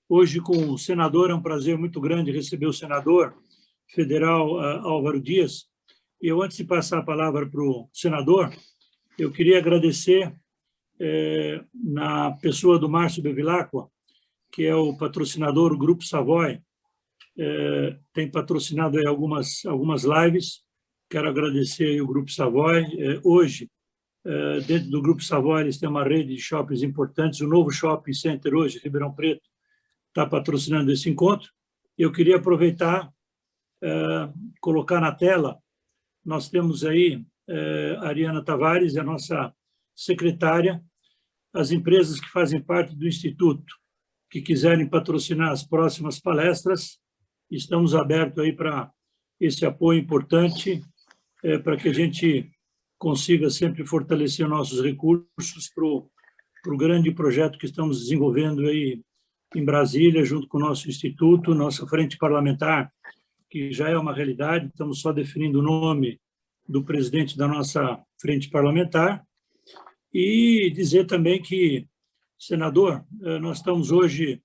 hoje com o senador. É um prazer muito grande receber o senador federal Álvaro Dias. E eu, antes de passar a palavra para o senador, eu queria agradecer, na pessoa do Márcio Bevilacqua, que é o patrocinador, o Grupo Savoy, tem patrocinado aí algumas lives. Quero agradecer aí o Grupo Savoy. Hoje, dentro do Grupo Savoy, eles têm uma rede de shoppings importantes. O novo shopping center hoje, Ribeirão Preto, está patrocinando esse encontro. Eu queria aproveitar, colocar na tela, nós temos aí a Ariana Tavares, a nossa secretária, as empresas que fazem parte do Instituto, que quiserem patrocinar as próximas palestras, estamos abertos aí para esse apoio importante, para que a gente consiga sempre fortalecer nossos recursos para o grande projeto que estamos desenvolvendo aí em Brasília, junto com o nosso Instituto, nossa frente parlamentar, que já é uma realidade. Estamos só definindo o nome do presidente da nossa frente parlamentar. E dizer também que, senador, nós estamos hoje...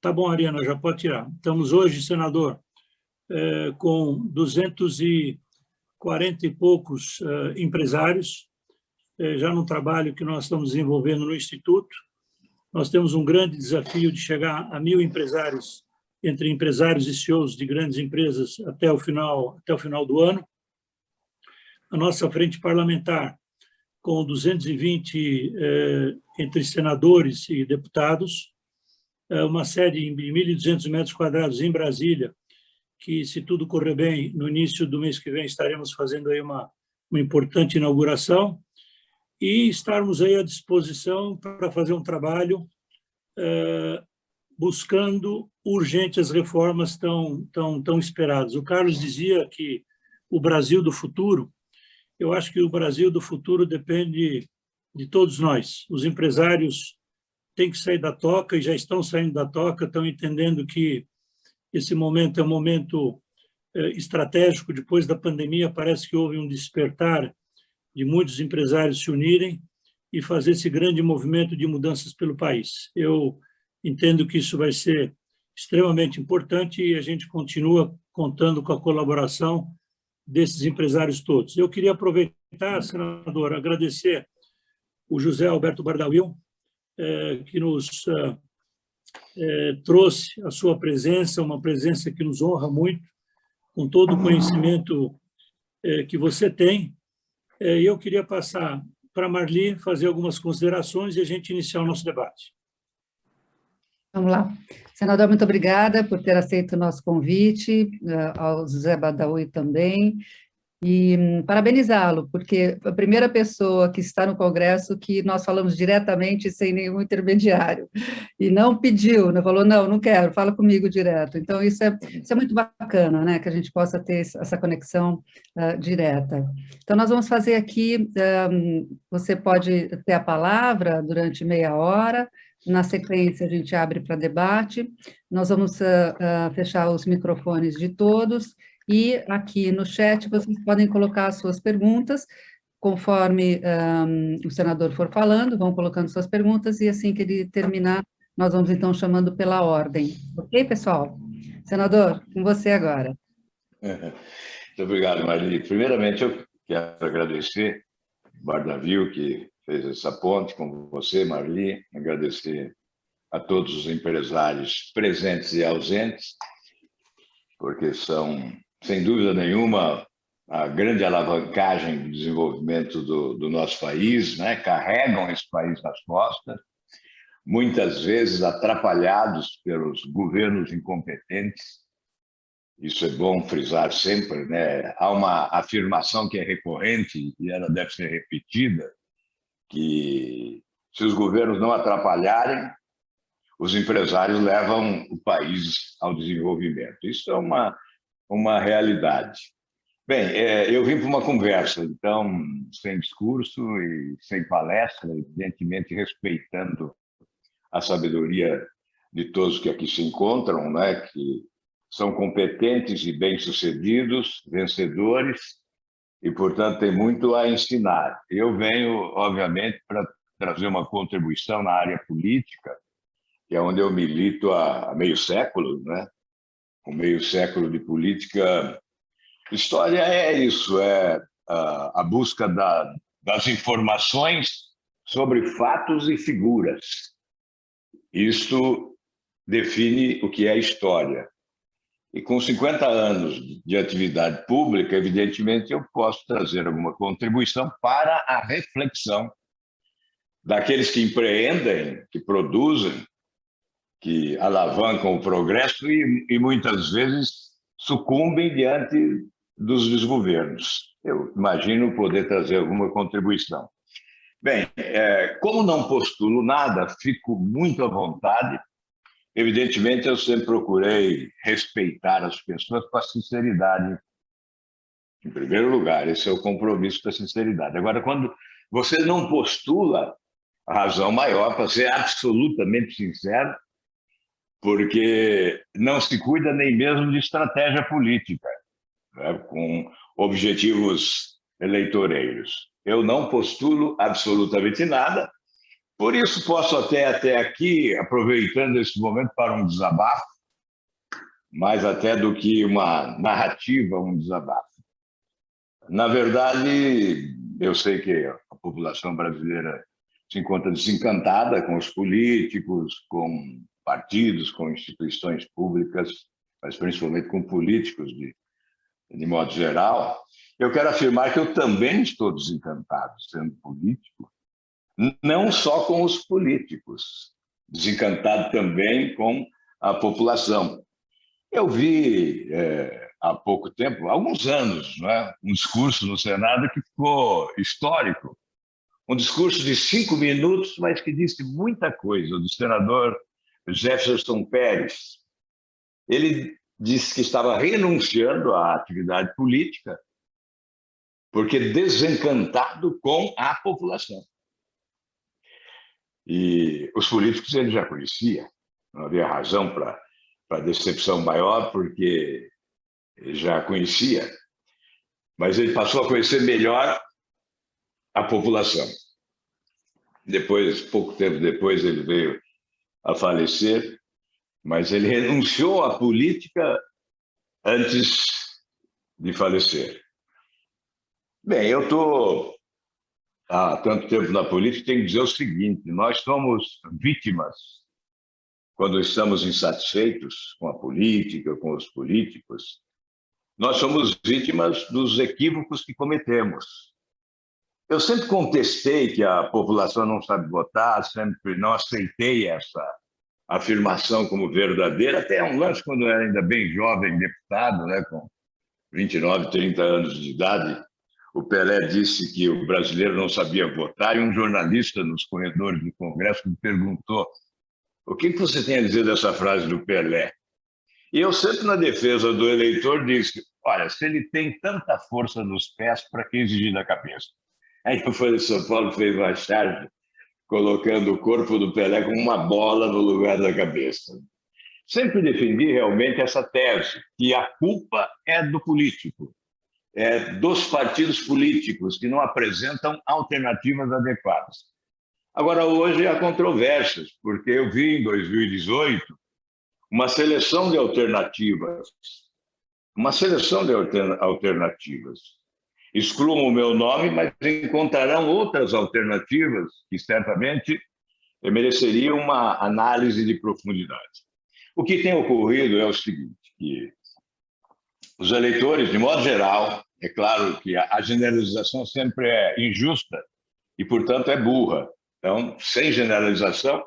Tá bom, Ariana, já pode tirar. Estamos hoje, senador, com 240 e poucos empresários, já no trabalho que nós estamos desenvolvendo no Instituto. Nós temos um grande desafio de chegar a 1.000 empresários, entre empresários e CEOs de grandes empresas, até o final do ano. A nossa frente parlamentar, com 220 entre senadores e deputados, uma sede de 1.200 metros quadrados em Brasília, que, se tudo correr bem, no início do mês que vem estaremos fazendo aí uma importante inauguração, e estarmos aí à disposição para fazer um trabalho buscando urgente as reformas tão esperadas. O Carlos dizia que o Brasil do futuro, eu acho que o Brasil do futuro depende de todos nós. Os empresários têm que sair da toca, e já estão saindo da toca, estão entendendo que esse momento é um momento estratégico. Depois da pandemia, parece que houve um despertar de muitos empresários se unirem e fazer esse grande movimento de mudanças pelo país. Eu entendo que isso vai ser extremamente importante, e a gente continua contando com a colaboração desses empresários todos. Eu queria aproveitar, senador, agradecer o José Alberto Bardawil, que nos trouxe a sua presença, uma presença que nos honra muito, com todo o conhecimento que você tem. E eu queria passar para a Marli fazer algumas considerações e a gente iniciar o nosso debate. Vamos lá. Senador, muito obrigada por ter aceito o nosso convite, ao José Bardawil também, e parabenizá-lo, porque a primeira pessoa que está no Congresso que nós falamos diretamente, sem nenhum intermediário, e não pediu, não falou, não quero, fala comigo direto. Então, isso é muito bacana, né, que a gente possa ter essa conexão direta. Então, nós vamos fazer aqui, você pode ter a palavra durante meia hora. Na sequência, a gente abre para debate. Nós vamos fechar os microfones de todos, e aqui no chat vocês podem colocar as suas perguntas, conforme o senador for falando, vão colocando suas perguntas, e assim que ele terminar, nós vamos então chamando pela ordem. Ok, pessoal? Senador, com você agora. Muito obrigado, Marli. Primeiramente, eu quero agradecer o Bardawil, que fez essa ponte com você, Marli, agradecer a todos os empresários presentes e ausentes, porque são, sem dúvida nenhuma, a grande alavancagem do desenvolvimento do nosso país, né? Carregam esse país nas costas, muitas vezes atrapalhados pelos governos incompetentes. Isso é bom frisar sempre, né? Há uma afirmação que é recorrente e ela deve ser repetida, que se os governos não atrapalharem, os empresários levam o país ao desenvolvimento. Isso é uma realidade. Bem, eu vim para uma conversa, então, sem discurso e sem palestra, evidentemente respeitando a sabedoria de todos que aqui se encontram, né, que são competentes e bem-sucedidos, vencedores, e, portanto, tem muito a ensinar. Eu venho, obviamente, para trazer uma contribuição na área política, que que é onde eu milito há meio século, né? Com meio século de política. História é isso, é a busca das informações sobre fatos e figuras. Isto define o que é história. E com 50 anos de atividade pública, evidentemente, eu posso trazer alguma contribuição para a reflexão daqueles que empreendem, que produzem, que alavancam o progresso e muitas vezes sucumbem diante dos desgovernos. Eu imagino poder trazer alguma contribuição. Bem, como não postulo nada, fico muito à vontade. Evidentemente, eu sempre procurei respeitar as pessoas com a sinceridade. Em primeiro lugar, esse é o compromisso com a sinceridade. Agora, quando você não postula, a razão maior, para ser absolutamente sincero, porque não se cuida nem mesmo de estratégia política, né, com objetivos eleitoreiros. Eu não postulo absolutamente nada, por isso posso até aqui, aproveitando esse momento para um desabafo, mais até do que uma narrativa, um desabafo. Na verdade, eu sei que a população brasileira se encontra desencantada com os políticos, com partidos, com instituições públicas, mas principalmente com políticos de modo geral. Eu quero afirmar que eu também estou desencantado sendo político, não só com os políticos, desencantado também com a população. Eu vi há pouco tempo, há alguns anos, né, um discurso no Senado que ficou histórico, um discurso de 5 minutos, mas que disse muita coisa, do senador Jefferson Pérez. Ele disse que estava renunciando à atividade política porque desencantado com a população. E os políticos ele já conhecia, não havia razão para decepção maior, porque ele já conhecia, mas ele passou a conhecer melhor a população. Depois, pouco tempo depois, ele veio a falecer, mas ele renunciou à política antes de falecer. Bem, eu estou há tanto tempo na política, tenho que dizer o seguinte: nós somos vítimas quando estamos insatisfeitos com a política, com os políticos. Nós somos vítimas dos equívocos que cometemos. Eu sempre contestei que a população não sabe votar, sempre não aceitei essa afirmação como verdadeira, até um lance quando eu era ainda bem jovem deputado, né, com 29, 30 anos de idade, o Pelé disse que o brasileiro não sabia votar e um jornalista nos corredores do Congresso me perguntou: o que você tem a dizer dessa frase do Pelé? E eu sempre, na defesa do eleitor, disse: olha, se ele tem tanta força nos pés, para que exigir da cabeça? Aí o Folha de São Paulo fez uma charge colocando o corpo do Pelé como uma bola no lugar da cabeça. Sempre defendi realmente essa tese, que a culpa é do político, é dos partidos políticos, que não apresentam alternativas adequadas. Agora, hoje há controvérsias, porque eu vi em 2018 uma seleção de alternativas. Excluam o meu nome, mas encontrarão outras alternativas que certamente mereceriam uma análise de profundidade. O que tem ocorrido é o seguinte, que os eleitores, de modo geral, é claro que a generalização sempre é injusta e, portanto, é burra. Então, sem generalização,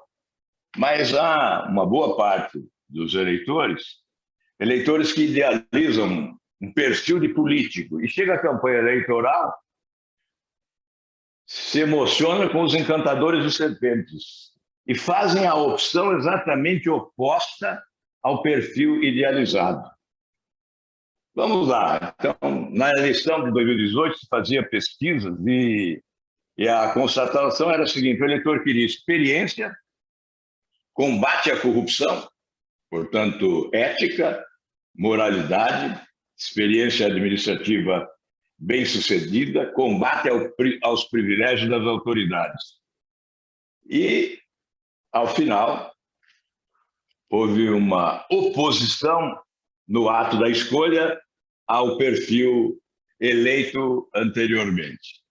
mas há uma boa parte dos eleitores que idealizam um perfil de político e chega a campanha eleitoral, se emociona com os encantadores de serpentes e fazem a opção exatamente oposta ao perfil idealizado. Vamos lá. Então, na eleição de 2018, se fazia pesquisas e a constatação era a seguinte: o eleitor queria experiência, combate à corrupção, portanto, ética, moralidade, experiência administrativa bem-sucedida, combate aos privilégios das autoridades. E, ao final, houve uma oposição no ato da escolha ao perfil eleito anteriormente.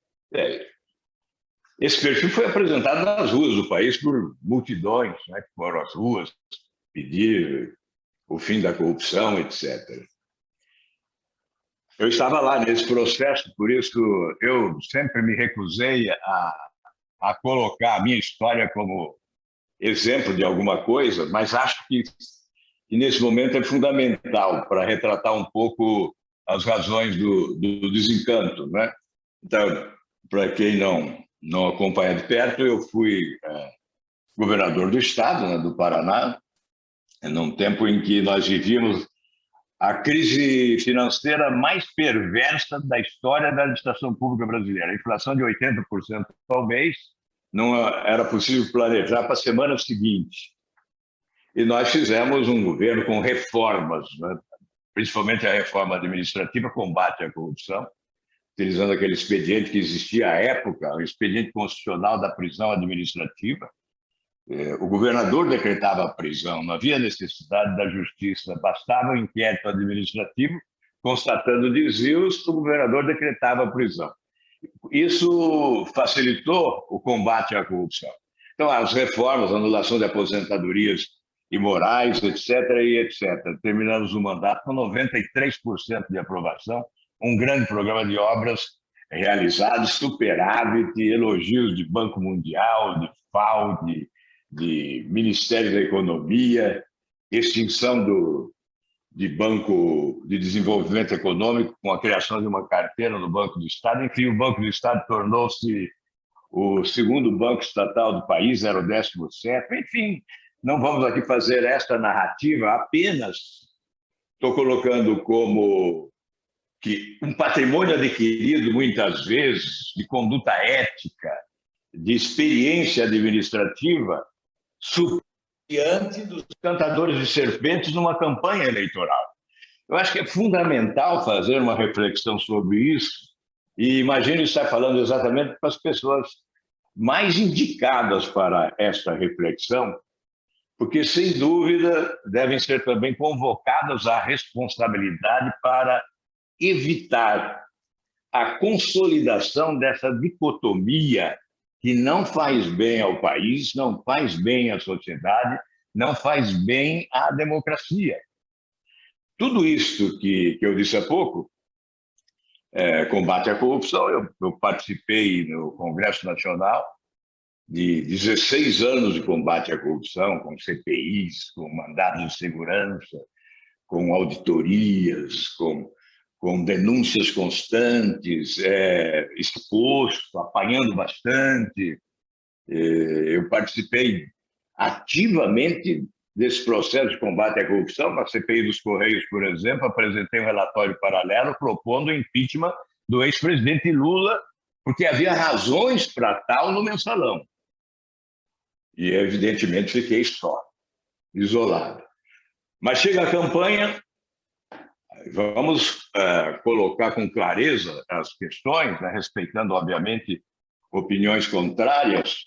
Esse perfil foi apresentado nas ruas do país por multidões, né, que foram às ruas pedir o fim da corrupção, etc. Eu estava lá nesse processo, por isso eu sempre me recusei a colocar a minha história como exemplo de alguma coisa, mas acho que nesse momento é fundamental para retratar um pouco as razões do desencanto, né? Então, para quem não acompanha de perto, eu fui governador do estado, né, do Paraná, num tempo em que nós vivíamos a crise financeira mais perversa da história da administração pública brasileira. A inflação de 80% ao mês, não era possível planejar para a semana seguinte. E nós fizemos um governo com reformas, né? Principalmente a reforma administrativa, combate à corrupção, utilizando aquele expediente que existia à época, o expediente constitucional da prisão administrativa. O governador decretava a prisão, não havia necessidade da justiça, bastava um inquérito administrativo, constatando desvios, o governador decretava a prisão. Isso facilitou o combate à corrupção. Então, as reformas, anulação de aposentadorias imorais, etc., e etc. Terminamos o mandato com 93% de aprovação, um grande programa de obras realizados, superávit, elogios de Banco Mundial, de FAO, de Ministério da Economia, extinção de Banco de Desenvolvimento Econômico, com a criação de uma carteira no Banco do Estado. Enfim, o Banco do Estado tornou-se o segundo banco estatal do país, era o 17º. Enfim, não vamos aqui fazer esta narrativa, apenas estou colocando como que um patrimônio adquirido, muitas vezes, de conduta ética, de experiência administrativa, diante dos cantadores de serpentes numa campanha eleitoral. Eu acho que é fundamental fazer uma reflexão sobre isso e imagino estar falando exatamente para as pessoas mais indicadas para esta reflexão, porque, sem dúvida, devem ser também convocadas à responsabilidade para evitar a consolidação dessa dicotomia que não faz bem ao país, não faz bem à sociedade, não faz bem à democracia. Tudo isso que eu disse há pouco, combate à corrupção, eu participei no Congresso Nacional de 16 anos de combate à corrupção, com CPIs, com mandados de segurança, com auditorias, com denúncias constantes, exposto, apanhando bastante. Eu participei ativamente desse processo de combate à corrupção. Na CPI dos Correios, por exemplo, apresentei um relatório paralelo propondo o impeachment do ex-presidente Lula, porque havia razões para tal no mensalão. E, evidentemente, fiquei só, isolado. Mas chega a campanha, vamos colocar com clareza as questões, né, respeitando, obviamente, opiniões contrárias.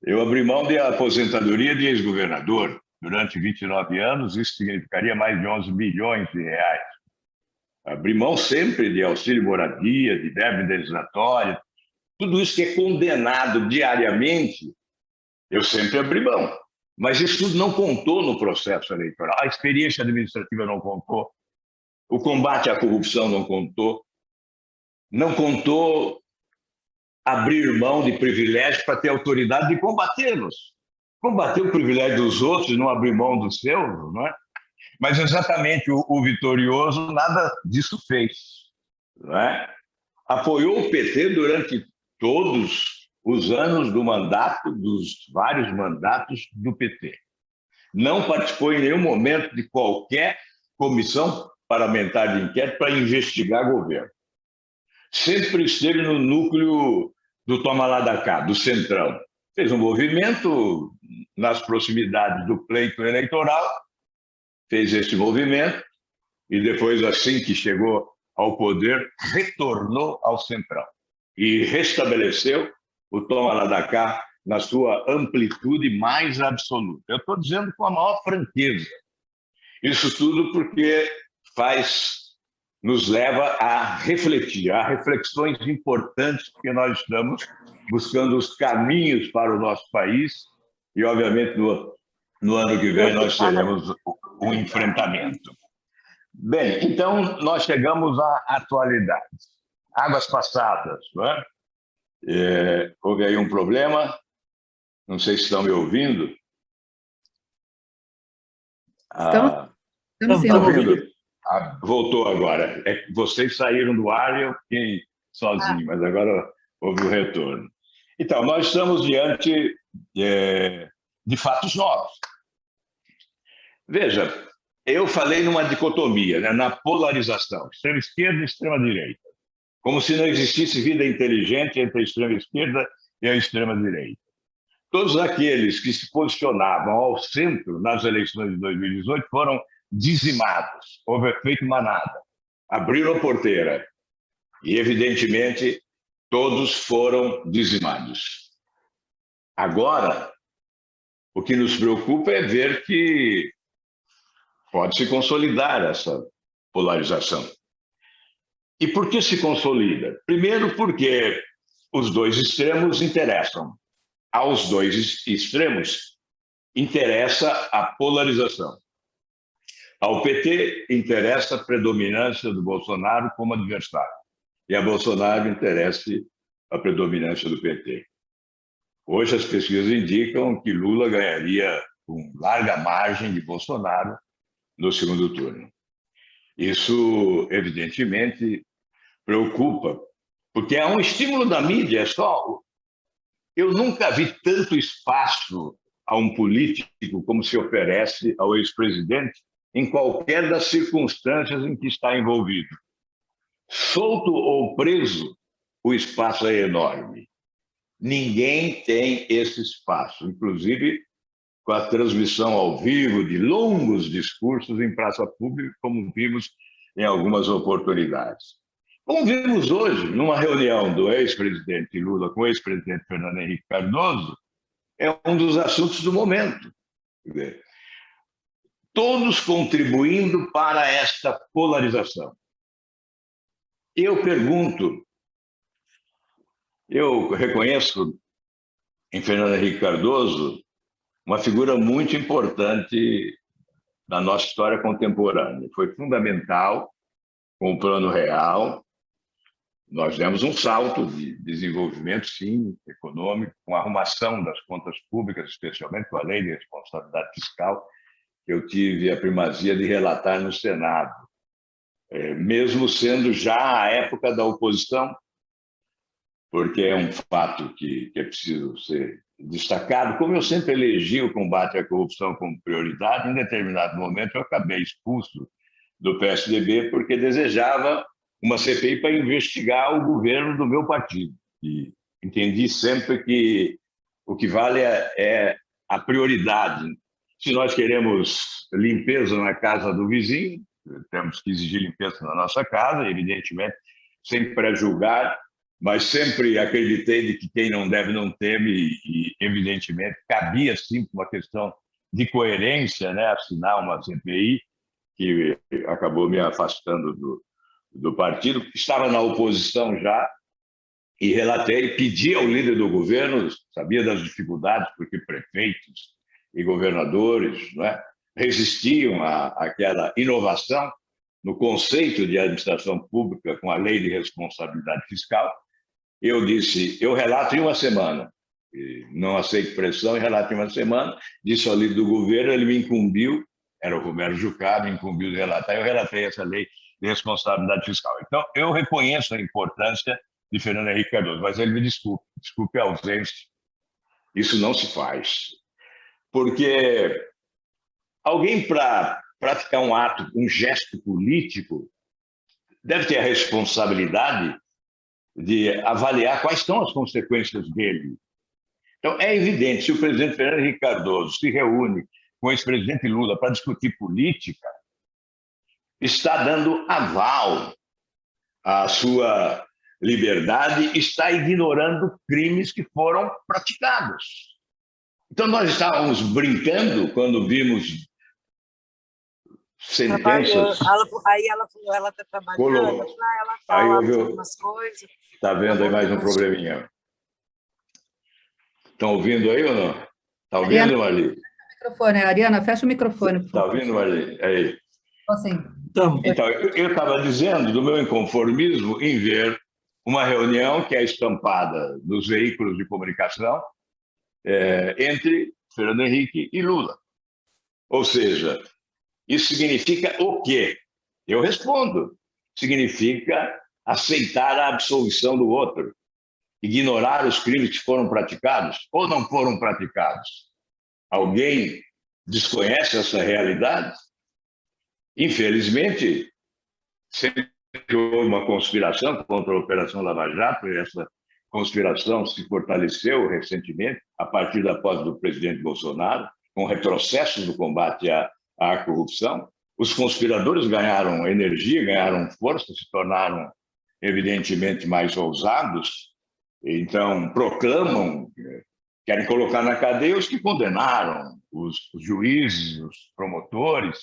Eu abri mão da aposentadoria de ex-governador durante 29 anos, isso significaria mais de 11 bilhões de reais. Abri mão sempre de auxílio moradia, de verba indenizatória, tudo isso que é condenado diariamente, eu sempre abri mão. Mas isso tudo não contou no processo eleitoral. A experiência administrativa não contou, o combate à corrupção não contou abrir mão de privilégios para ter autoridade de combatê-los. Combater o privilégio dos outros e não abrir mão dos seus, não é? Mas exatamente o vitorioso nada disso fez, não é? Apoiou o PT durante todos os anos do mandato, dos vários mandatos do PT. Não participou em nenhum momento de qualquer comissão parlamentar de inquérito para investigar governo. Sempre esteve no núcleo do toma lá da cá, do Centrão. Fez um movimento nas proximidades do pleito eleitoral, fez esse movimento e depois, assim que chegou ao poder, retornou ao Centrão e restabeleceu o toma lá da cá na sua amplitude mais absoluta. Eu estou dizendo com a maior franqueza. Isso tudo porque nos leva a refletir, a reflexões importantes, porque nós estamos buscando os caminhos para o nosso país e, obviamente, no ano que vem nós teremos um enfrentamento. Bem, então nós chegamos à atualidade. Águas passadas, não é? Houve aí um problema, não sei se estão me ouvindo. Estamos ouvindo. Voltou agora. Vocês saíram do ar e eu fiquei sozinho, mas agora houve o retorno. Então, nós estamos diante de fatos novos. Veja, eu falei numa dicotomia, né, na polarização, extrema-esquerda e extrema-direita, como se não existisse vida inteligente entre a extrema-esquerda e a extrema-direita. Todos aqueles que se posicionavam ao centro nas eleições de 2018 foram dizimados, houve efeito manada, abriram a porteira e, evidentemente, todos foram dizimados. Agora, o que nos preocupa é ver que pode se consolidar essa polarização. E por que se consolida? Primeiro, porque os dois extremos interessam. Aos dois extremos interessa a polarização. Ao PT interessa a predominância do Bolsonaro como adversário. E a Bolsonaro interessa a predominância do PT. Hoje as pesquisas indicam que Lula ganharia com larga margem de Bolsonaro no segundo turno. Isso, evidentemente, preocupa, porque é um estímulo da mídia. Eu nunca vi tanto espaço a um político como se oferece ao ex-presidente em qualquer das circunstâncias em que está envolvido. Solto ou preso, o espaço é enorme. Ninguém tem esse espaço, inclusive com a transmissão ao vivo de longos discursos em praça pública, como vimos em algumas oportunidades. Como vimos hoje, numa reunião do ex-presidente Lula com o ex-presidente Fernando Henrique Cardoso, é um dos assuntos do momento. Todos contribuindo para esta polarização. Eu pergunto, eu reconheço em Fernando Henrique Cardoso uma figura muito importante da nossa história contemporânea. Foi fundamental com o Plano Real. Nós demos um salto de desenvolvimento, sim, econômico, com a arrumação das contas públicas, especialmente com a Lei de Responsabilidade Fiscal, que eu tive a primazia de relatar no Senado, mesmo sendo já a época da oposição, porque é um fato que é preciso ser destacado. Como eu sempre elegi o combate à corrupção como prioridade, em determinado momento eu acabei expulso do PSDB porque desejava uma CPI para investigar o governo do meu partido. E entendi sempre que o que vale é a prioridade. Se nós queremos limpeza na casa do vizinho, temos que exigir limpeza na nossa casa, evidentemente, sem pré-julgar, mas sempre acreditei de que quem não deve não teme e, evidentemente, cabia, sim, uma questão de coerência, né, assinar uma CPI, que acabou me afastando do partido. Estava na oposição já e relatei, pedi ao líder do governo, sabia das dificuldades, porque prefeitos e governadores, né, resistiam àquela inovação no conceito de administração pública com a Lei de Responsabilidade Fiscal. Eu disse, eu relato em uma semana, não aceito pressão e relato em uma semana. Disse ao líder do governo, ele me incumbiu, era o Romero Jucá, me incumbiu de relatar, eu relatei essa Lei de Responsabilidade Fiscal. Então, eu reconheço a importância de Fernando Henrique Cardoso, mas ele me desculpe a ausência. Isso não se faz. Porque alguém, para praticar um ato, um gesto político, deve ter a responsabilidade de avaliar quais são as consequências dele. Então, é evidente, se o presidente Fernando Henrique Cardoso se reúne com o ex-presidente Lula para discutir política, está dando aval à sua liberdade, está ignorando crimes que foram praticados. Então, nós estávamos brincando quando vimos sentenças... Aí ela falou, ela está trabalhando, ela está lá fazendo umas coisas. Está vendo aí mais um probleminha. Estão ouvindo aí ou não? Está ouvindo, Marli? Microfone, Ariana, fecha o microfone. Está ouvindo, Marli? Aí. Assim. Então, eu estava dizendo do meu inconformismo em ver uma reunião que é estampada nos veículos de comunicação entre Fernando Henrique e Lula. Ou seja, isso significa o quê? Eu respondo. Significa aceitar a absolvição do outro, ignorar os crimes que foram praticados ou não foram praticados. Alguém desconhece essa realidade? Infelizmente, sempre houve uma conspiração contra a Operação Lava Jato, e essa conspiração se fortaleceu recentemente, a partir da posse do presidente Bolsonaro, com retrocessos no combate à corrupção. Os conspiradores ganharam energia, ganharam força, se tornaram, evidentemente, mais ousados, então proclamam, querem colocar na cadeia os que condenaram, os juízes, os promotores,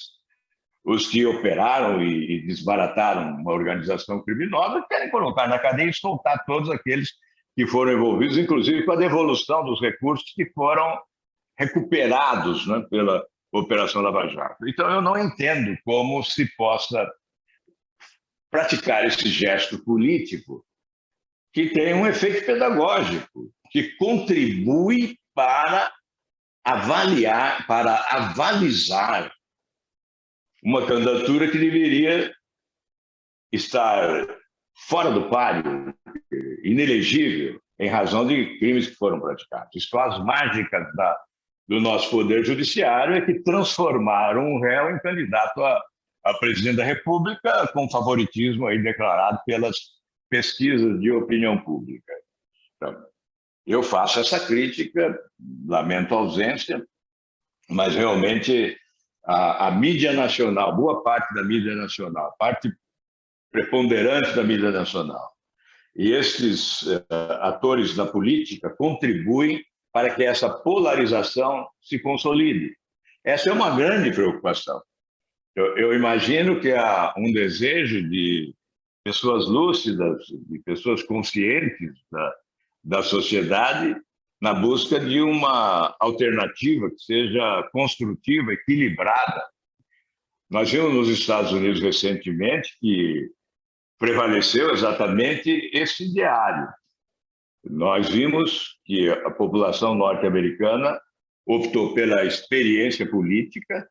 os que operaram e desbarataram uma organização criminosa, querem colocar na cadeia e soltar todos aqueles que foram envolvidos, inclusive com a devolução dos recursos que foram recuperados, né, pela Operação Lava Jato. Então, eu não entendo como se possa praticar esse gesto político que tem um efeito pedagógico, que contribui para avaliar, para avalizar uma candidatura que deveria estar fora do páreo, inelegível, em razão de crimes que foram praticados. Isso, as mágicas do nosso Poder Judiciário é que transformaram um réu em candidato a presidente da República com favoritismo aí declarado pelas pesquisas de opinião pública. Então, eu faço essa crítica, lamento a ausência, mas realmente a mídia nacional, boa parte da mídia nacional, parte preponderante da mídia nacional, e esses atores da política contribuem para que essa polarização se consolide. Essa é uma grande preocupação. Eu imagino que há um desejo de pessoas lúcidas, de pessoas conscientes da sociedade, na busca de uma alternativa que seja construtiva, equilibrada. Nós vimos nos Estados Unidos recentemente que prevaleceu exatamente esse ideário. Nós vimos que a população norte-americana optou pela experiência política,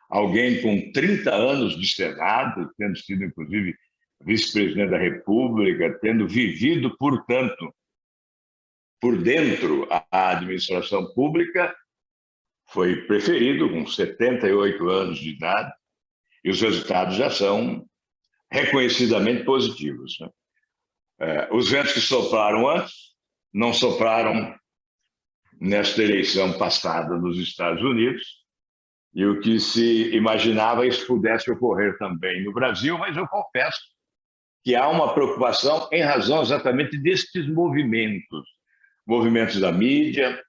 alguém com 30 anos de Senado, tendo sido, inclusive, vice-presidente da República, tendo vivido, portanto, por dentro a administração pública, foi preferido com 78 anos de idade, e os resultados já são reconhecidamente positivos, né? Os ventos que sopraram antes não sopraram nesta eleição passada nos Estados Unidos, e o que se imaginava isso pudesse ocorrer também no Brasil, mas eu confesso que há uma preocupação em razão exatamente destes movimentos da mídia,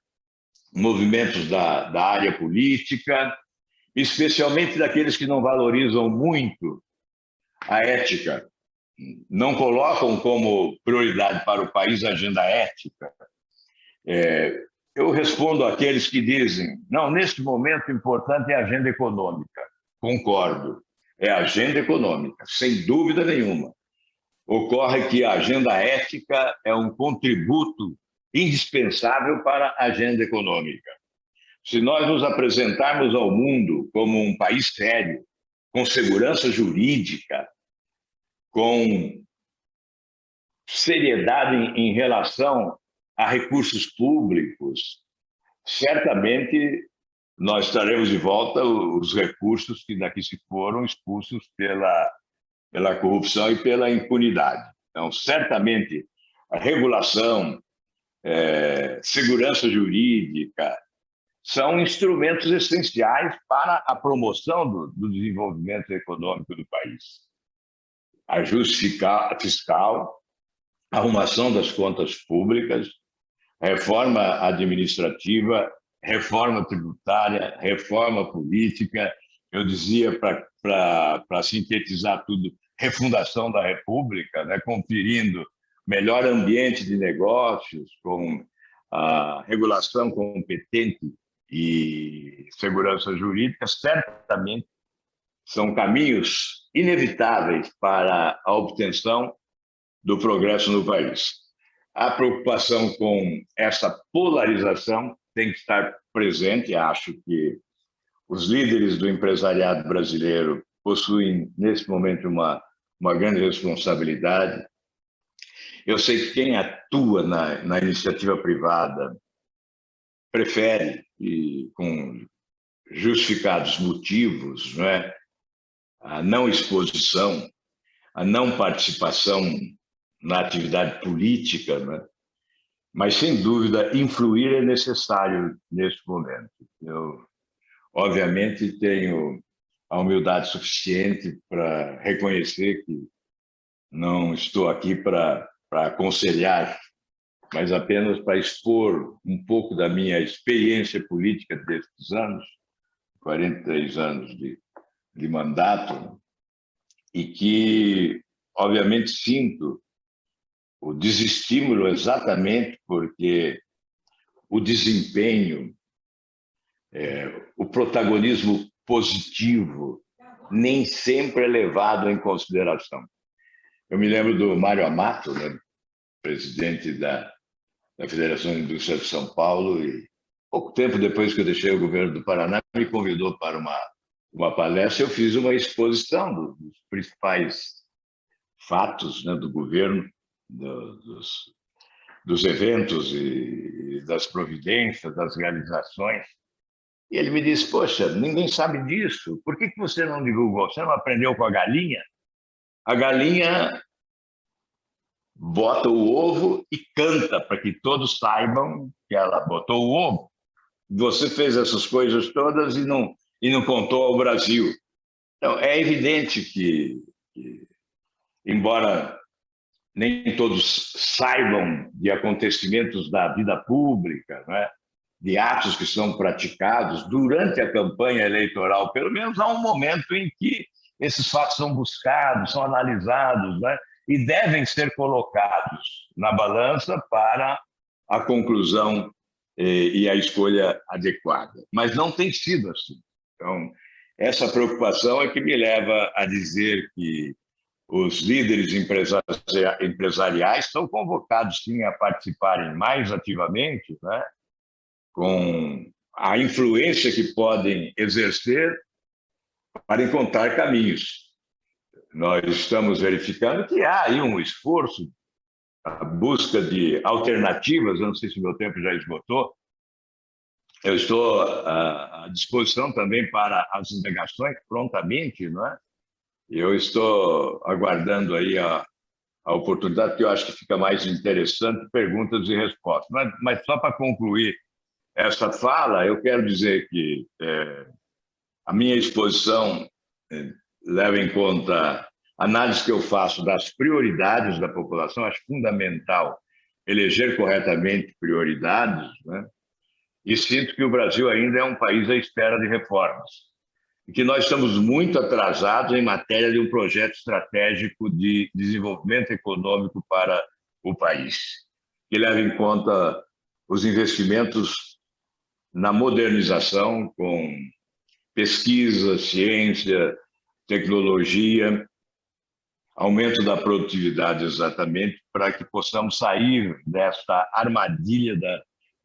movimentos da área política, especialmente daqueles que não valorizam muito a ética, não colocam como prioridade para o país a agenda ética. Eu respondo àqueles que dizem, não, neste momento o importante é a agenda econômica. Concordo, é a agenda econômica, sem dúvida nenhuma. Ocorre que a agenda ética é um contributo indispensável para a agenda econômica. Se nós nos apresentarmos ao mundo como um país sério, com segurança jurídica, com seriedade em relação a recursos públicos, certamente nós traremos de volta os recursos que daqui se foram expulsos pela corrupção e pela impunidade. Então, certamente, a regulação, segurança jurídica, são instrumentos essenciais para a promoção do desenvolvimento econômico do país. Ajuste fiscal, arrumação das contas públicas, reforma administrativa, reforma tributária, reforma política, eu dizia, para sintetizar tudo, refundação da República, né, conferindo melhor ambiente de negócios, com a regulação competente e segurança jurídica, certamente são caminhos inevitáveis para a obtenção do progresso no país. A preocupação com essa polarização tem que estar presente. Acho que os líderes do empresariado brasileiro possuem, nesse momento, uma grande responsabilidade. Eu sei que quem atua na iniciativa privada prefere, e com justificados motivos, não é, a não exposição, a não participação na atividade política, não é? Mas, sem dúvida, influir é necessário neste momento. Eu, obviamente, tenho a humildade suficiente para reconhecer que não estou aqui para aconselhar, mas apenas para expor um pouco da minha experiência política destes anos, 43 anos de mandato, e que, obviamente, sinto o desestímulo exatamente porque o desempenho, o protagonismo positivo nem sempre é levado em consideração. Eu me lembro do Mário Amato, né, presidente da Federação de Indústria de São Paulo, e pouco tempo depois que eu deixei o governo do Paraná, me convidou para uma palestra. Eu fiz uma exposição dos principais fatos, né, do governo, dos eventos e das providências, das realizações. E ele me disse: poxa, ninguém sabe disso, por que você não divulgou? Você não aprendeu com a galinha? A galinha bota o ovo e canta para que todos saibam que ela botou o ovo. Você fez essas coisas todas e não contou ao Brasil. Então, é evidente que embora nem todos saibam de acontecimentos da vida pública, né, de atos que são praticados durante a campanha eleitoral, pelo menos há um momento em que esses fatos são buscados, são analisados, né, e devem ser colocados na balança para a conclusão e a escolha adequada. Mas não tem sido assim. Então, essa preocupação é que me leva a dizer que os líderes empresariais são convocados, sim, a participarem mais ativamente, né, com a influência que podem exercer para encontrar caminhos. Nós estamos verificando que há aí um esforço, a busca de alternativas. Eu não sei se o meu tempo já esgotou. Eu estou à disposição também para as indagações, prontamente, não é? Eu estou aguardando aí a oportunidade, que eu acho que fica mais interessante, perguntas e respostas. Mas só para concluir essa fala, eu quero dizer que a minha exposição leva em conta a análise que eu faço das prioridades da população. Acho fundamental eleger corretamente prioridades, né? E sinto que o Brasil ainda é um país à espera de reformas, e que nós estamos muito atrasados em matéria de um projeto estratégico de desenvolvimento econômico para o país, que leva em conta os investimentos na modernização, com pesquisa, ciência, tecnologia, aumento da produtividade, exatamente, para que possamos sair desta armadilha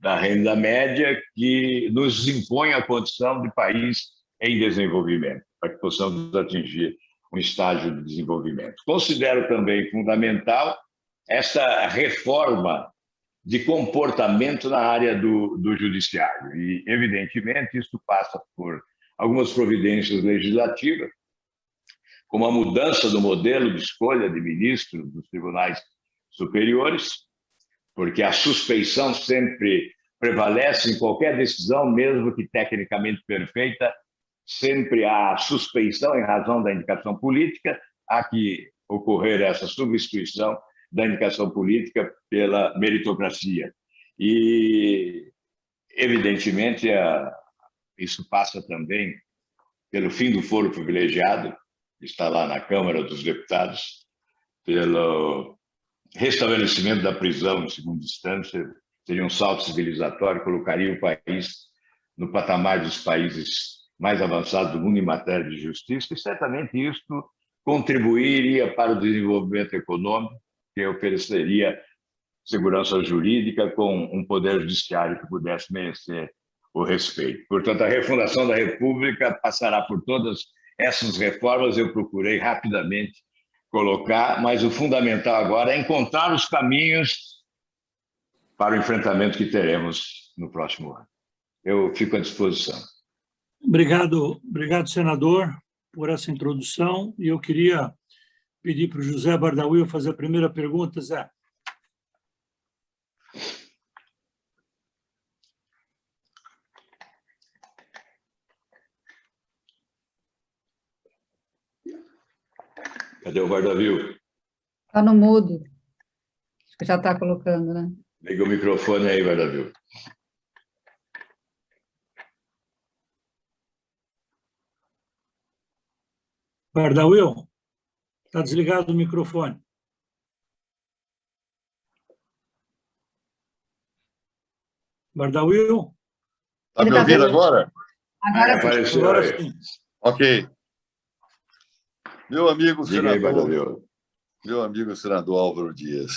da renda média que nos impõe a condição de país em desenvolvimento, para que possamos atingir um estágio de desenvolvimento. Considero também fundamental essa reforma de comportamento na área do judiciário. E, evidentemente, isso passa por algumas providências legislativas, como a mudança do modelo de escolha de ministros dos tribunais superiores, porque a suspeição sempre prevalece em qualquer decisão, mesmo que tecnicamente perfeita. Sempre há suspeição em razão da indicação política, há que ocorrer essa substituição da indicação política pela meritocracia. E, evidentemente, isso passa também pelo fim do foro privilegiado, que está lá na Câmara dos Deputados, pelo restabelecimento da prisão em segunda instância, seria um salto civilizatório, colocaria o país no patamar dos países mais avançados do mundo em matéria de justiça, e certamente isso contribuiria para o desenvolvimento econômico, que ofereceria segurança jurídica com um poder judiciário que pudesse merecer o respeito. Portanto, a refundação da República passará por todas essas reformas, eu procurei rapidamente colocar, mas o fundamental agora é encontrar os caminhos para o enfrentamento que teremos no próximo ano. Eu fico à disposição. Obrigado, senador, por essa introdução. E eu queria pedir para o José Bardawil fazer a primeira pergunta, Zé. Cadê o Bardawil? Está no mudo. Acho que já está colocando, né? Liga o microfone aí, Bardawil. Bardawil, está desligado o microfone. Bardawil? Está me ouvindo agora? Agora apareceu. Agora sim. Ok. Meu amigo Diga aí, senador, Bardawil. meu amigo senador Álvaro Dias,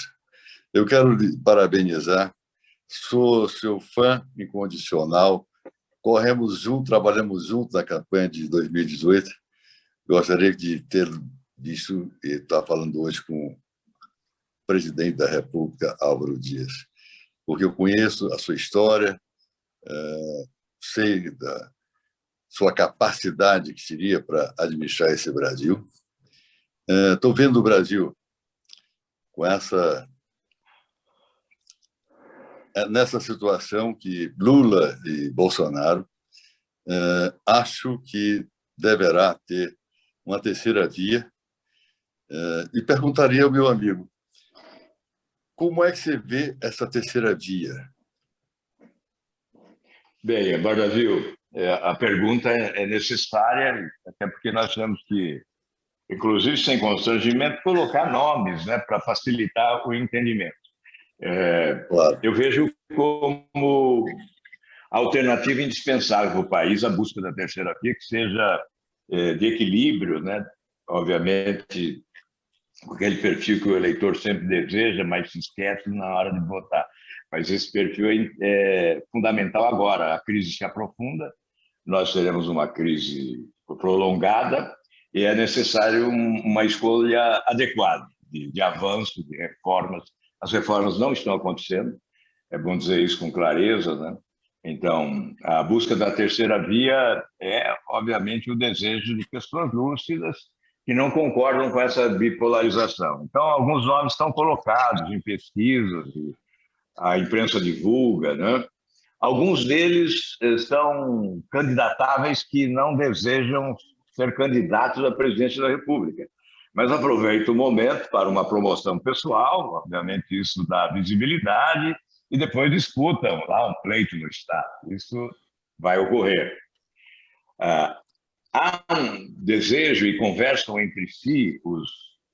eu quero lhe parabenizar. Sou seu fã incondicional. Corremos juntos, trabalhamos juntos na campanha de 2018. Gostaria de ter visto e estar falando hoje com o presidente da República, Álvaro Dias, porque eu conheço a sua história, sei da sua capacidade que teria para administrar esse Brasil. Estou vendo o Brasil com nessa situação que Lula e Bolsonaro acho que deverá ter uma terceira via, e perguntaria ao meu amigo, como é que você vê essa terceira via? Bem, Bardawil, a pergunta é necessária, até porque nós temos que, inclusive sem constrangimento, colocar nomes, né, para facilitar o entendimento. Claro. Eu vejo como alternativa indispensável para o país a busca da terceira via, que seja de equilíbrio, né? Obviamente, com aquele perfil que o eleitor sempre deseja, mas se esquece na hora de votar. Mas esse perfil é fundamental agora. A crise se aprofunda, nós teremos uma crise prolongada e é necessário uma escolha adequada de avanço, de reformas. As reformas não estão acontecendo, é bom dizer isso com clareza, né? Então, a busca da terceira via é, obviamente, o desejo de pessoas lúcidas que não concordam com essa bipolarização. Então, alguns nomes estão colocados em pesquisas, a imprensa divulga, né? Alguns deles são candidatáveis que não desejam ser candidatos à presidência da República. Mas aproveito o momento para uma promoção pessoal, obviamente isso dá visibilidade, e depois disputam lá um pleito no Estado. Isso vai ocorrer. Há um desejo e conversam entre si os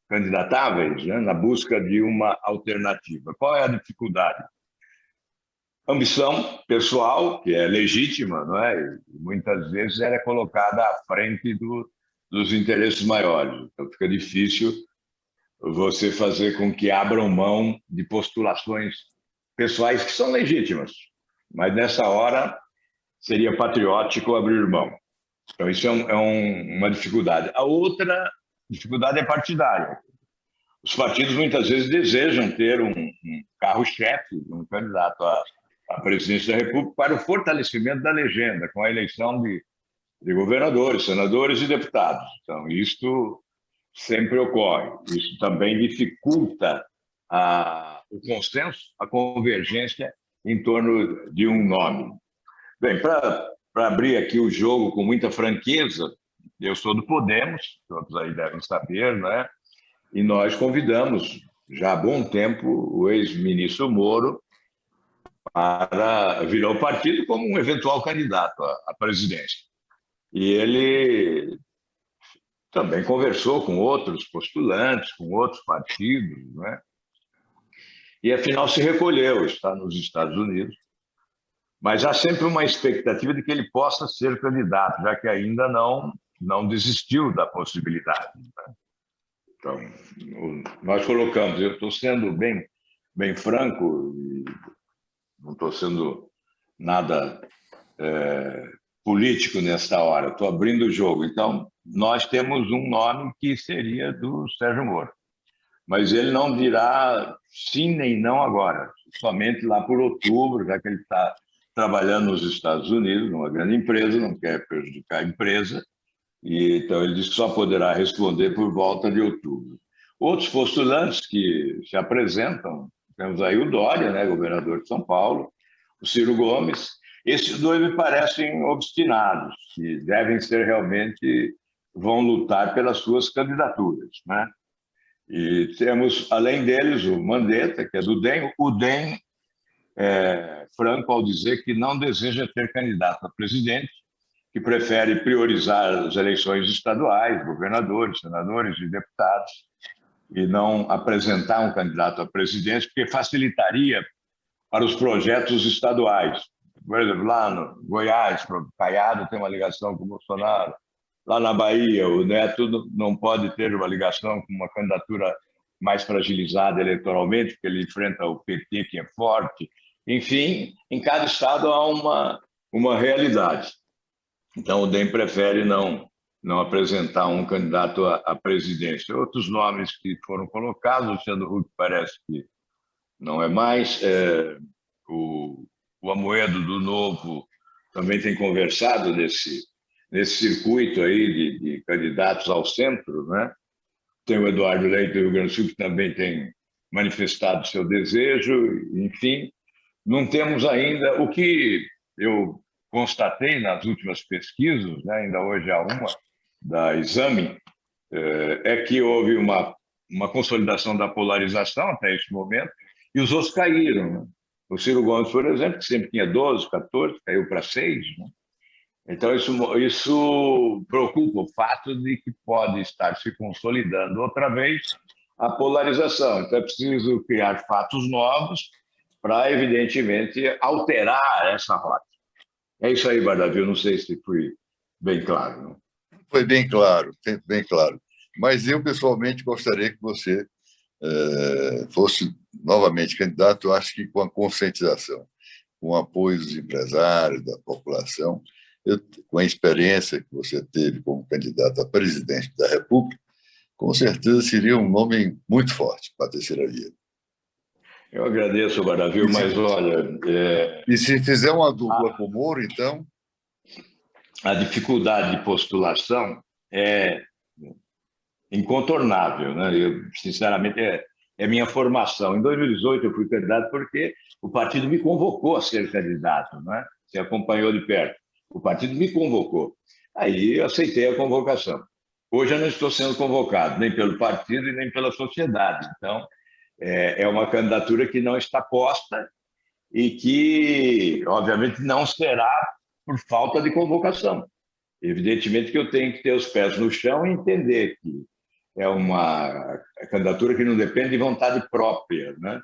candidatáveis, né, na busca de uma alternativa. Qual é a dificuldade? Ambição pessoal, que é legítima, não é? E muitas vezes ela é colocada à frente dos interesses maiores. Então fica difícil você fazer com que abram mão de postulações pessoais que são legítimas, mas nessa hora seria patriótico abrir mão. Então isso é uma dificuldade. A outra dificuldade é partidária. Os partidos muitas vezes desejam ter um carro-chefe, um candidato à presidência da República para o fortalecimento da legenda, com a eleição de governadores, senadores e deputados. Então isto sempre ocorre. Isso também dificulta o consenso, a convergência em torno de um nome. Bem, para abrir aqui o jogo com muita franqueza, eu sou do Podemos, todos aí devem saber, né? E nós convidamos já há bom tempo, o ex-ministro Moro para virar o partido como um eventual candidato à presidência. E ele também conversou com outros postulantes, com outros partidos, né? E, afinal, se recolheu, está nos Estados Unidos. Mas há sempre uma expectativa de que ele possa ser candidato, já que ainda não desistiu da possibilidade, né? Então, nós colocamos, eu estou sendo bem franco, e não estou sendo nada político nesta hora, estou abrindo o jogo. Então, nós temos um nome que seria do Sérgio Moro, mas ele não dirá sim nem não agora, somente lá por outubro, já que ele está trabalhando nos Estados Unidos, numa grande empresa, não quer prejudicar a empresa, e então ele disse que só poderá responder por volta de outubro. Outros postulantes que se apresentam, temos aí o Dória, né, governador de São Paulo, o Ciro Gomes. Esses dois me parecem obstinados, que devem ser realmente, vão lutar pelas suas candidaturas, né? E temos, além deles, o Mandetta, que é do DEM. O DEM é franco ao dizer que não deseja ter candidato a presidente, que prefere priorizar as eleições estaduais, governadores, senadores e deputados, e não apresentar um candidato à presidência, porque facilitaria para os projetos estaduais. Por exemplo, lá no Goiás, o Caiado tem uma ligação com o Bolsonaro. Lá na Bahia, o Neto não pode ter uma ligação com uma candidatura mais fragilizada eleitoralmente, porque ele enfrenta o PT, que é forte. Enfim, em cada estado há uma realidade. Então, o DEM prefere não apresentar um candidato à presidência. Outros nomes que foram colocados, o Luciano Huck parece que não é mais. O Amoedo, do Novo, também tem conversado nesse circuito aí de candidatos ao centro, né? Tem o Eduardo Leite do Rio Grande do Sul, que também tem manifestado seu desejo. Enfim, não temos ainda o que eu constatei nas últimas pesquisas, né? Ainda hoje há uma da Exame, é que houve uma consolidação da polarização até esse momento, e os outros caíram, né? O Ciro Gomes, por exemplo, que sempre tinha 12, 14, caiu para 6, né? Então, isso preocupa, o fato de que pode estar se consolidando outra vez a polarização. Então, é preciso criar fatos novos para, evidentemente, alterar essa rota. É isso aí, Bardavio. Não sei se fui bem claro. Não? Foi bem claro, bem claro. Mas eu, pessoalmente, gostaria que você fosse novamente candidato, eu acho que com a conscientização, com o apoio dos empresários, da população, com a experiência que você teve como candidato a presidente da República, com certeza seria um nome muito forte para a terceira via. Eu agradeço, Bardavio, mas olha... E se fizer uma dupla com o Moro, então... A dificuldade de postulação é incontornável, né? Eu, sinceramente, é minha formação. Em 2018, eu fui candidato porque o partido me convocou a ser candidato, né? Você acompanhou de perto. O partido me convocou. Aí eu aceitei a convocação. Hoje eu não estou sendo convocado, nem pelo partido e nem pela sociedade. Então, é uma candidatura que não está posta e que, obviamente, não será por falta de convocação. Evidentemente que eu tenho que ter os pés no chão e entender que é uma candidatura que não depende de vontade própria, né?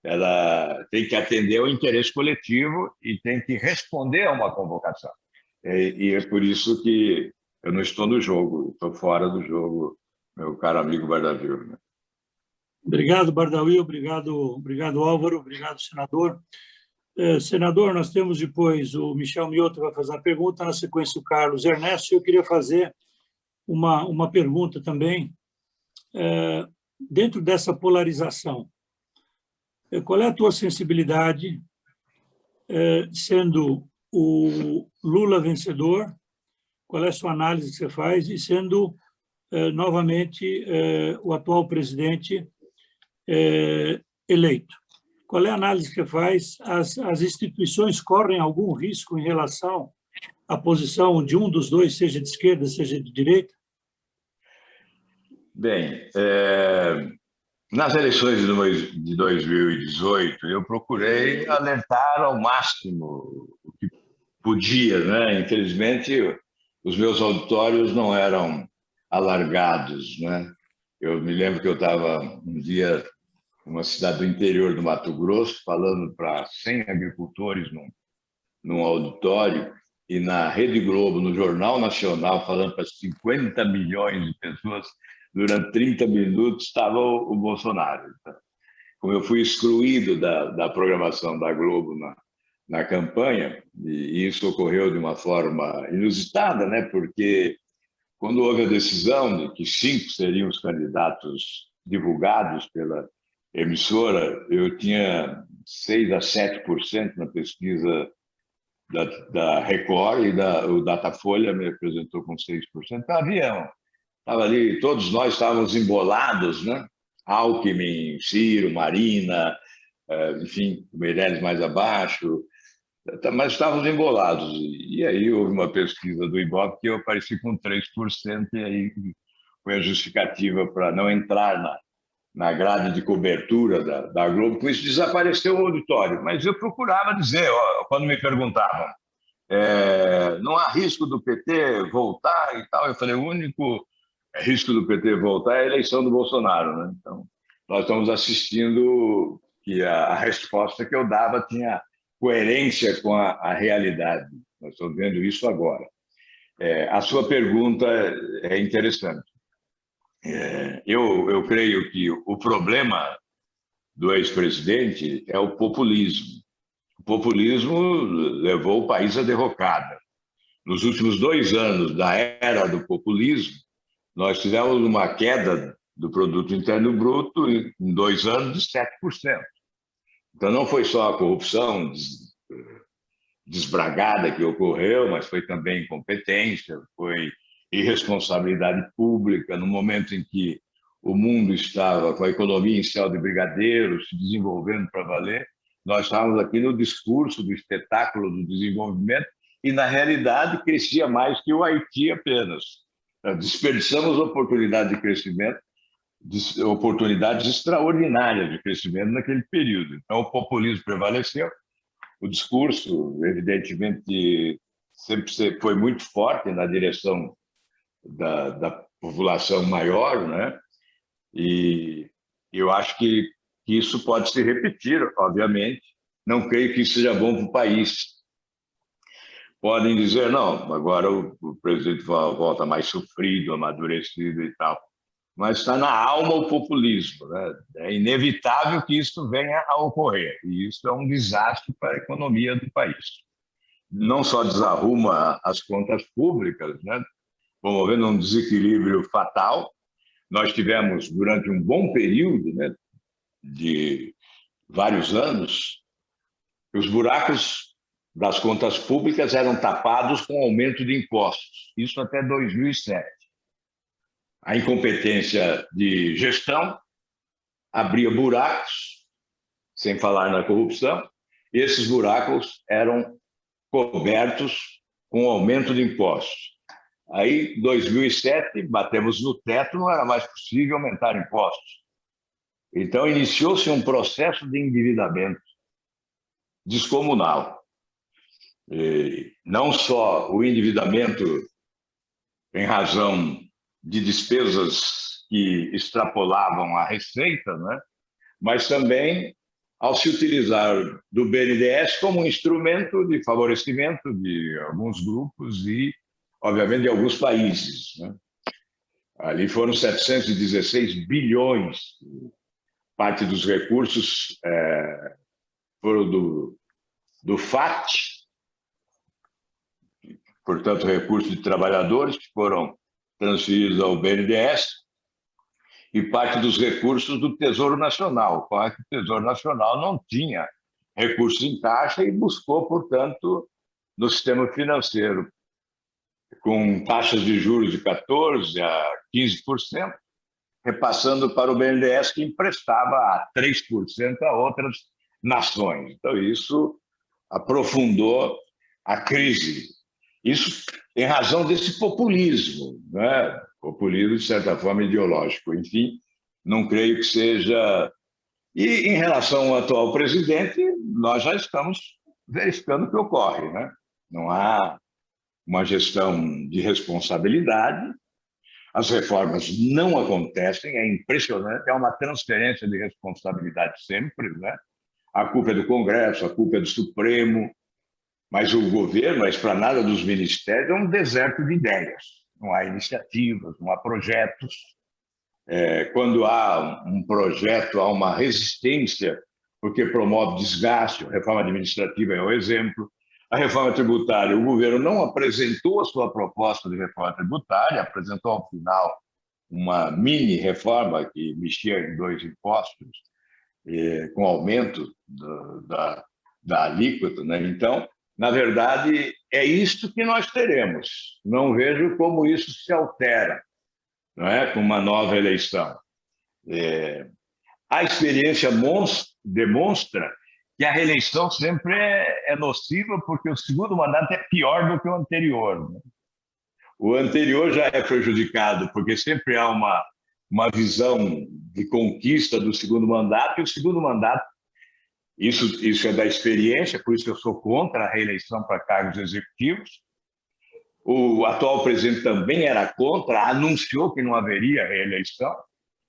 Ela tem que atender ao interesse coletivo e tem que responder a uma convocação. E é por isso que eu não estou no jogo, estou fora do jogo, meu caro amigo Bardavio, né? Obrigado, Bardavio, obrigado, Álvaro, obrigado, senador. Senador, nós temos depois o Michel Mioto vai fazer a pergunta, na sequência o Carlos Ernesto. Eu queria fazer uma pergunta também, dentro dessa polarização. Qual é a tua sensibilidade, sendo o Lula vencedor, qual é a sua análise que você faz, e sendo, novamente, o atual presidente eleito? Qual é a análise que faz? As instituições correm algum risco em relação à posição de um dos dois, seja de esquerda, seja de direita? Bem, Nas eleições de 2018, eu procurei alertar ao máximo o que podia, né? Infelizmente, os meus auditórios não eram alargados, né? Eu me lembro que eu estava um dia numa cidade do interior do Mato Grosso, falando para 100 agricultores num auditório, e na Rede Globo, no Jornal Nacional, falando para 50 milhões de pessoas, durante 30 minutos estava o Bolsonaro. Como eu fui excluído da programação da Globo na campanha, e isso ocorreu de uma forma inusitada, né? Porque quando houve a decisão de que 5 seriam os candidatos divulgados pela emissora, eu tinha 6 a 7% na pesquisa da Record, e o Datafolha me apresentou com 6%. Então, estava ali, todos nós estávamos embolados, né? Alckmin, Ciro, Marina, enfim, o Meirelles mais abaixo, mas estávamos embolados. E aí houve uma pesquisa do Ibope que eu apareci com 3%, e aí foi a justificativa para não entrar na grade de cobertura da Globo. Com isso desapareceu o auditório. Mas eu procurava dizer, quando me perguntavam, não há risco do PT voltar e tal, eu falei, o único risco do PT voltar é a eleição do Bolsonaro, né? Então, nós estamos assistindo que a resposta que eu dava tinha coerência com a realidade. Nós estamos vendo isso agora. A sua pergunta é interessante. Eu creio que o problema do ex-presidente é o populismo. O populismo levou o país à derrocada. Nos últimos 2 anos da era do populismo, nós tivemos uma queda do Produto Interno Bruto em 2 anos de 7%. Então, não foi só a corrupção desbragada que ocorreu, mas foi também incompetência, foi irresponsabilidade pública, no momento em que o mundo estava com a economia em céu de brigadeiro, se desenvolvendo para valer. Nós estávamos aqui no discurso do espetáculo do desenvolvimento e, na realidade, crescia mais que o Haiti apenas. Desperdiçamos oportunidades de crescimento, oportunidades extraordinárias de crescimento naquele período. Então, o populismo prevaleceu, o discurso, evidentemente, sempre foi muito forte na direção da população maior, né? E eu acho que isso pode se repetir, obviamente. Não creio que isso seja bom para o país. Podem dizer, não, agora o presidente volta mais sofrido, amadurecido e tal. Mas está na alma o populismo, né? É inevitável que isso venha a ocorrer. E isso é um desastre para a economia do país. Não só desarruma as contas públicas, né? Promovendo um desequilíbrio fatal. Nós tivemos, durante um bom período, né, de vários anos, os buracos das contas públicas eram tapados com aumento de impostos. Isso até 2007. A incompetência de gestão abria buracos, sem falar na corrupção, e esses buracos eram cobertos com aumento de impostos. Aí, em 2007, batemos no teto, não era mais possível aumentar impostos. Então, iniciou-se um processo de endividamento descomunal. E não só o endividamento em razão de despesas que extrapolavam a receita, né? Mas também ao se utilizar do BNDES como um instrumento de favorecimento de alguns grupos e, obviamente, de alguns países, né? Ali foram 716 bilhões. Parte dos recursos foram do FAT, portanto, recursos de trabalhadores que foram transferidos ao BNDES, e parte dos recursos do Tesouro Nacional. O Tesouro Nacional não tinha recursos em caixa e buscou, portanto, no sistema financeiro, com taxas de juros de 14% a 15%, repassando para o BNDES, que emprestava a 3% a outras nações. Então, isso aprofundou a crise. Isso em razão desse populismo, né? Populismo, de certa forma, ideológico. Enfim, não creio que seja... E, em relação ao atual presidente, nós já estamos verificando o que ocorre, né? Não há uma gestão de responsabilidade, as reformas não acontecem, é impressionante, é uma transferência de responsabilidade sempre, né? A culpa é do Congresso, a culpa é do Supremo, mas o governo, a esplanada dos ministérios, é um deserto de ideias. Não há iniciativas, não há projetos. Quando há um projeto, há uma resistência, porque promove desgaste. A reforma administrativa é o exemplo. A reforma tributária, o governo não apresentou a sua proposta de reforma tributária, apresentou ao final uma mini-reforma que mexia em 2 impostos, com aumento da alíquota, né? Então, na verdade, é isto que nós teremos. Não vejo como isso se altera, não é? Com uma nova eleição. A experiência demonstra que a reeleição sempre é nociva, porque o segundo mandato é pior do que o anterior, né? O anterior já é prejudicado, porque sempre há uma visão de conquista do segundo mandato, e o segundo mandato, isso é da experiência, por isso eu sou contra a reeleição para cargos executivos. O atual presidente também era contra, anunciou que não haveria reeleição,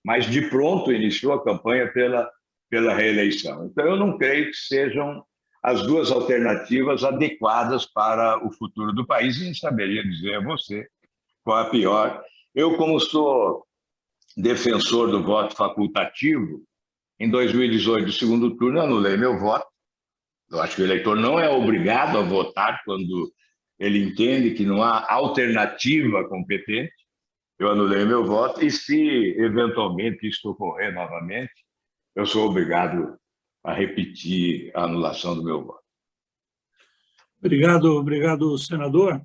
mas de pronto iniciou a campanha pela reeleição. Então, eu não creio que sejam as duas alternativas adequadas para o futuro do país, e não saberia dizer a você qual a pior. Eu, como sou defensor do voto facultativo, em 2018, no segundo turno, anulei meu voto. Eu acho que o eleitor não é obrigado a votar quando ele entende que não há alternativa competente. Eu anulei meu voto e, se eventualmente isso ocorrer novamente, eu sou obrigado a repetir a anulação do meu voto. Obrigado, senador.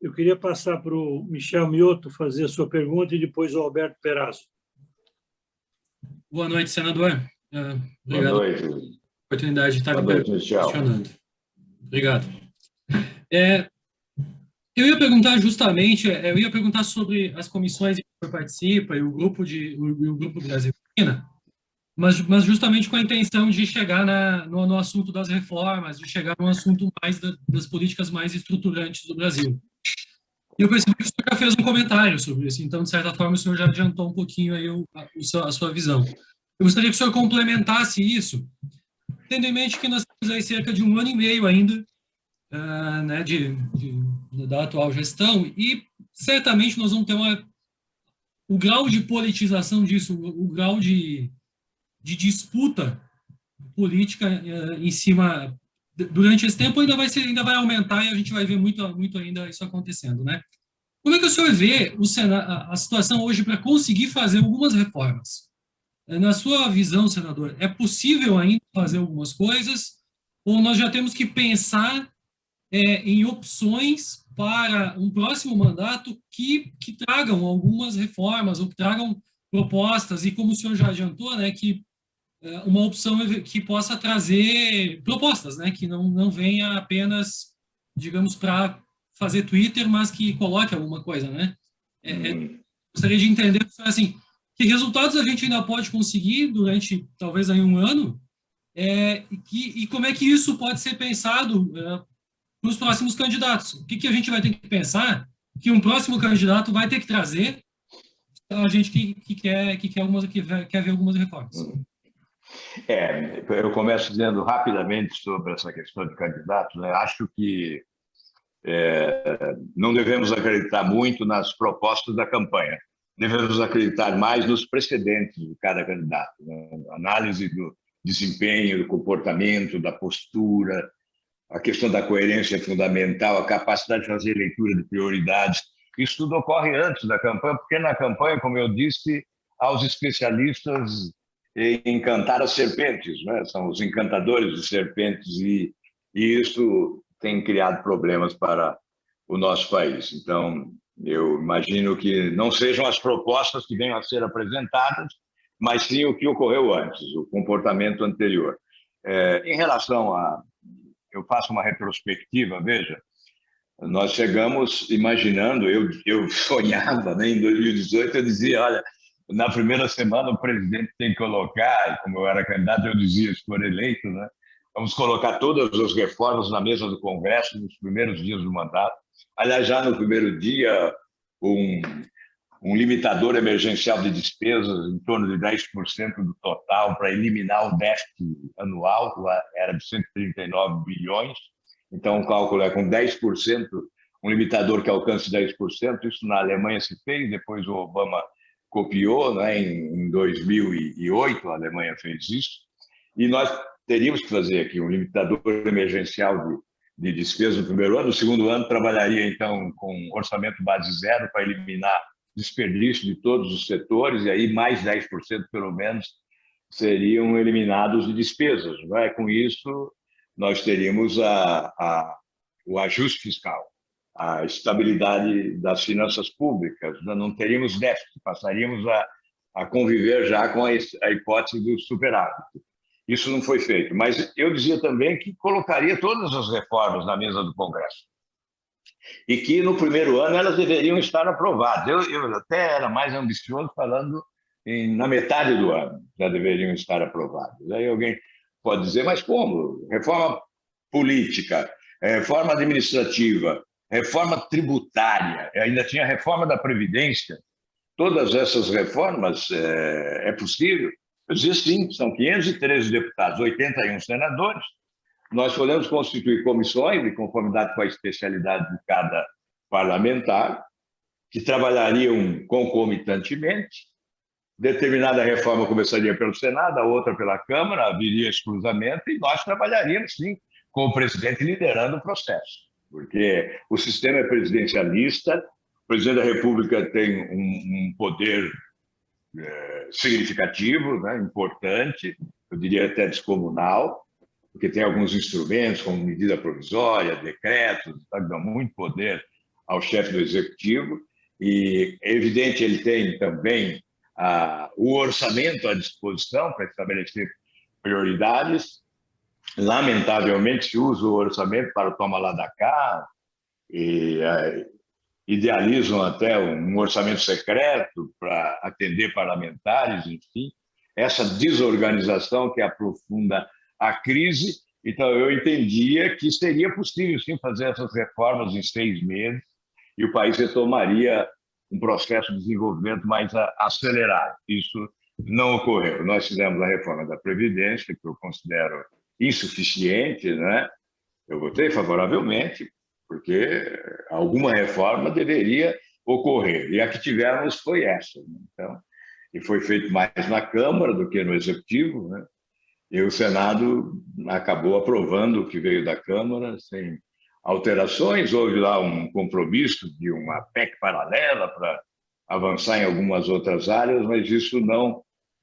Eu queria passar para o Michel Mioto fazer a sua pergunta e depois o Alberto Perazzo. Boa noite, senador. Boa Obrigado noite. pela oportunidade de estar me questionando. Obrigado. Eu ia perguntar sobre as comissões que o senhor participa e o Grupo Brasil-China, mas justamente com a intenção de chegar no assunto das reformas, de chegar no assunto mais das políticas mais estruturantes do Brasil. E eu percebi que o senhor já fez um comentário sobre isso, então, de certa forma, o senhor já adiantou um pouquinho aí a sua visão. Eu gostaria que o senhor complementasse isso, tendo em mente que nós temos aí cerca de 1 ano e meio ainda, né, da atual gestão, e certamente nós vamos ter o grau de politização disso, o grau de disputa política em cima, durante esse tempo ainda vai aumentar, e a gente vai ver muito ainda isso acontecendo, né? Como é que o senhor vê a situação hoje para conseguir fazer algumas reformas? Na sua visão, senador, é possível ainda fazer algumas coisas, ou nós já temos que pensar em opções para um próximo mandato que tragam algumas reformas ou que tragam propostas, e como o senhor já adiantou, né, que uma opção que possa trazer propostas, né, que não venha apenas, digamos, para fazer Twitter, mas que coloque alguma coisa, né? Gostaria de entender, assim, que resultados a gente ainda pode conseguir durante, talvez, aí 1 ano, e como é que isso pode ser pensado para os próximos candidatos. O que a gente vai ter que pensar que um próximo candidato vai ter que trazer a gente que quer ver algumas reformas. Eu começo dizendo rapidamente sobre essa questão de candidatos, né? Acho que não devemos acreditar muito nas propostas da campanha. Devemos acreditar mais nos precedentes de cada candidato, né? Análise do desempenho, do comportamento, da postura. A questão da coerência é fundamental, a capacidade de fazer leitura de prioridades. Isso tudo ocorre antes da campanha, porque na campanha, como eu disse, há os especialistas em encantar as serpentes, né? São os encantadores de serpentes, e isso tem criado problemas para o nosso país. Então, eu imagino que não sejam as propostas que venham a ser apresentadas, mas sim o que ocorreu antes, o comportamento anterior. Em relação eu faço uma retrospectiva, veja, nós chegamos imaginando, eu sonhava, né, em 2018, eu dizia, olha, na primeira semana o presidente tem que colocar, como eu era candidato, eu dizia, se for eleito, né? Vamos colocar todas as reformas na mesa do Congresso nos primeiros dias do mandato. Aliás, já no primeiro dia, um limitador emergencial de despesas em torno de 10% do total para eliminar o déficit anual, era de 139 bilhões. Então, o cálculo é com 10%, um limitador que alcance 10%. Isso na Alemanha se fez, depois o Obama copiou, né? Em 2008, a Alemanha fez isso. E nós teríamos que fazer aqui um limitador emergencial de despesas no primeiro ano. No segundo ano, trabalharia, então, com orçamento base zero para eliminar desperdício de todos os setores, e aí mais 10%, pelo menos, seriam eliminados de despesas. Né? Com isso, nós teríamos o ajuste fiscal, a estabilidade das finanças públicas, não teríamos déficit, passaríamos a conviver já com a hipótese do superávit. Isso não foi feito, mas eu dizia também que colocaria todas as reformas na mesa do Congresso e que no primeiro ano elas deveriam estar aprovadas. Eu até era mais ambicioso falando na metade do ano já deveriam estar aprovadas. Aí alguém pode dizer, mas como? Reforma política, reforma administrativa, reforma tributária, ainda tinha reforma da Previdência. Todas essas reformas é possível? Eu dizia sim, são 513 deputados, 81 senadores. Nós podemos constituir comissões de conformidade com a especialidade de cada parlamentar, que trabalhariam concomitantemente. Determinada reforma começaria pelo Senado, a outra pela Câmara, haveria esse cruzamento, e nós trabalharíamos, sim, com o presidente liderando o processo, porque o sistema é presidencialista, o presidente da República tem um poder significativo, né, importante, eu diria até descomunal, porque tem alguns instrumentos, como medida provisória, decretos, dão muito poder ao chefe do Executivo, e é evidente ele tem também o orçamento à disposição para estabelecer prioridades. Lamentavelmente, se usa o orçamento para o toma lá da cá, e idealizam até um orçamento secreto para atender parlamentares, enfim. Essa desorganização que aprofunda a crise. Então, eu entendia que seria possível, sim, fazer essas reformas em 6 meses e o país retomaria um processo de desenvolvimento mais acelerado. Isso não ocorreu. Nós fizemos a reforma da Previdência, que eu considero insuficiente, né? Eu votei favoravelmente, porque alguma reforma deveria ocorrer. E a que tivemos foi essa. Né? Então, e foi feito mais na Câmara do que no Executivo, né? E o Senado acabou aprovando o que veio da Câmara sem alterações. Houve lá um compromisso de uma PEC paralela para avançar em algumas outras áreas, mas isso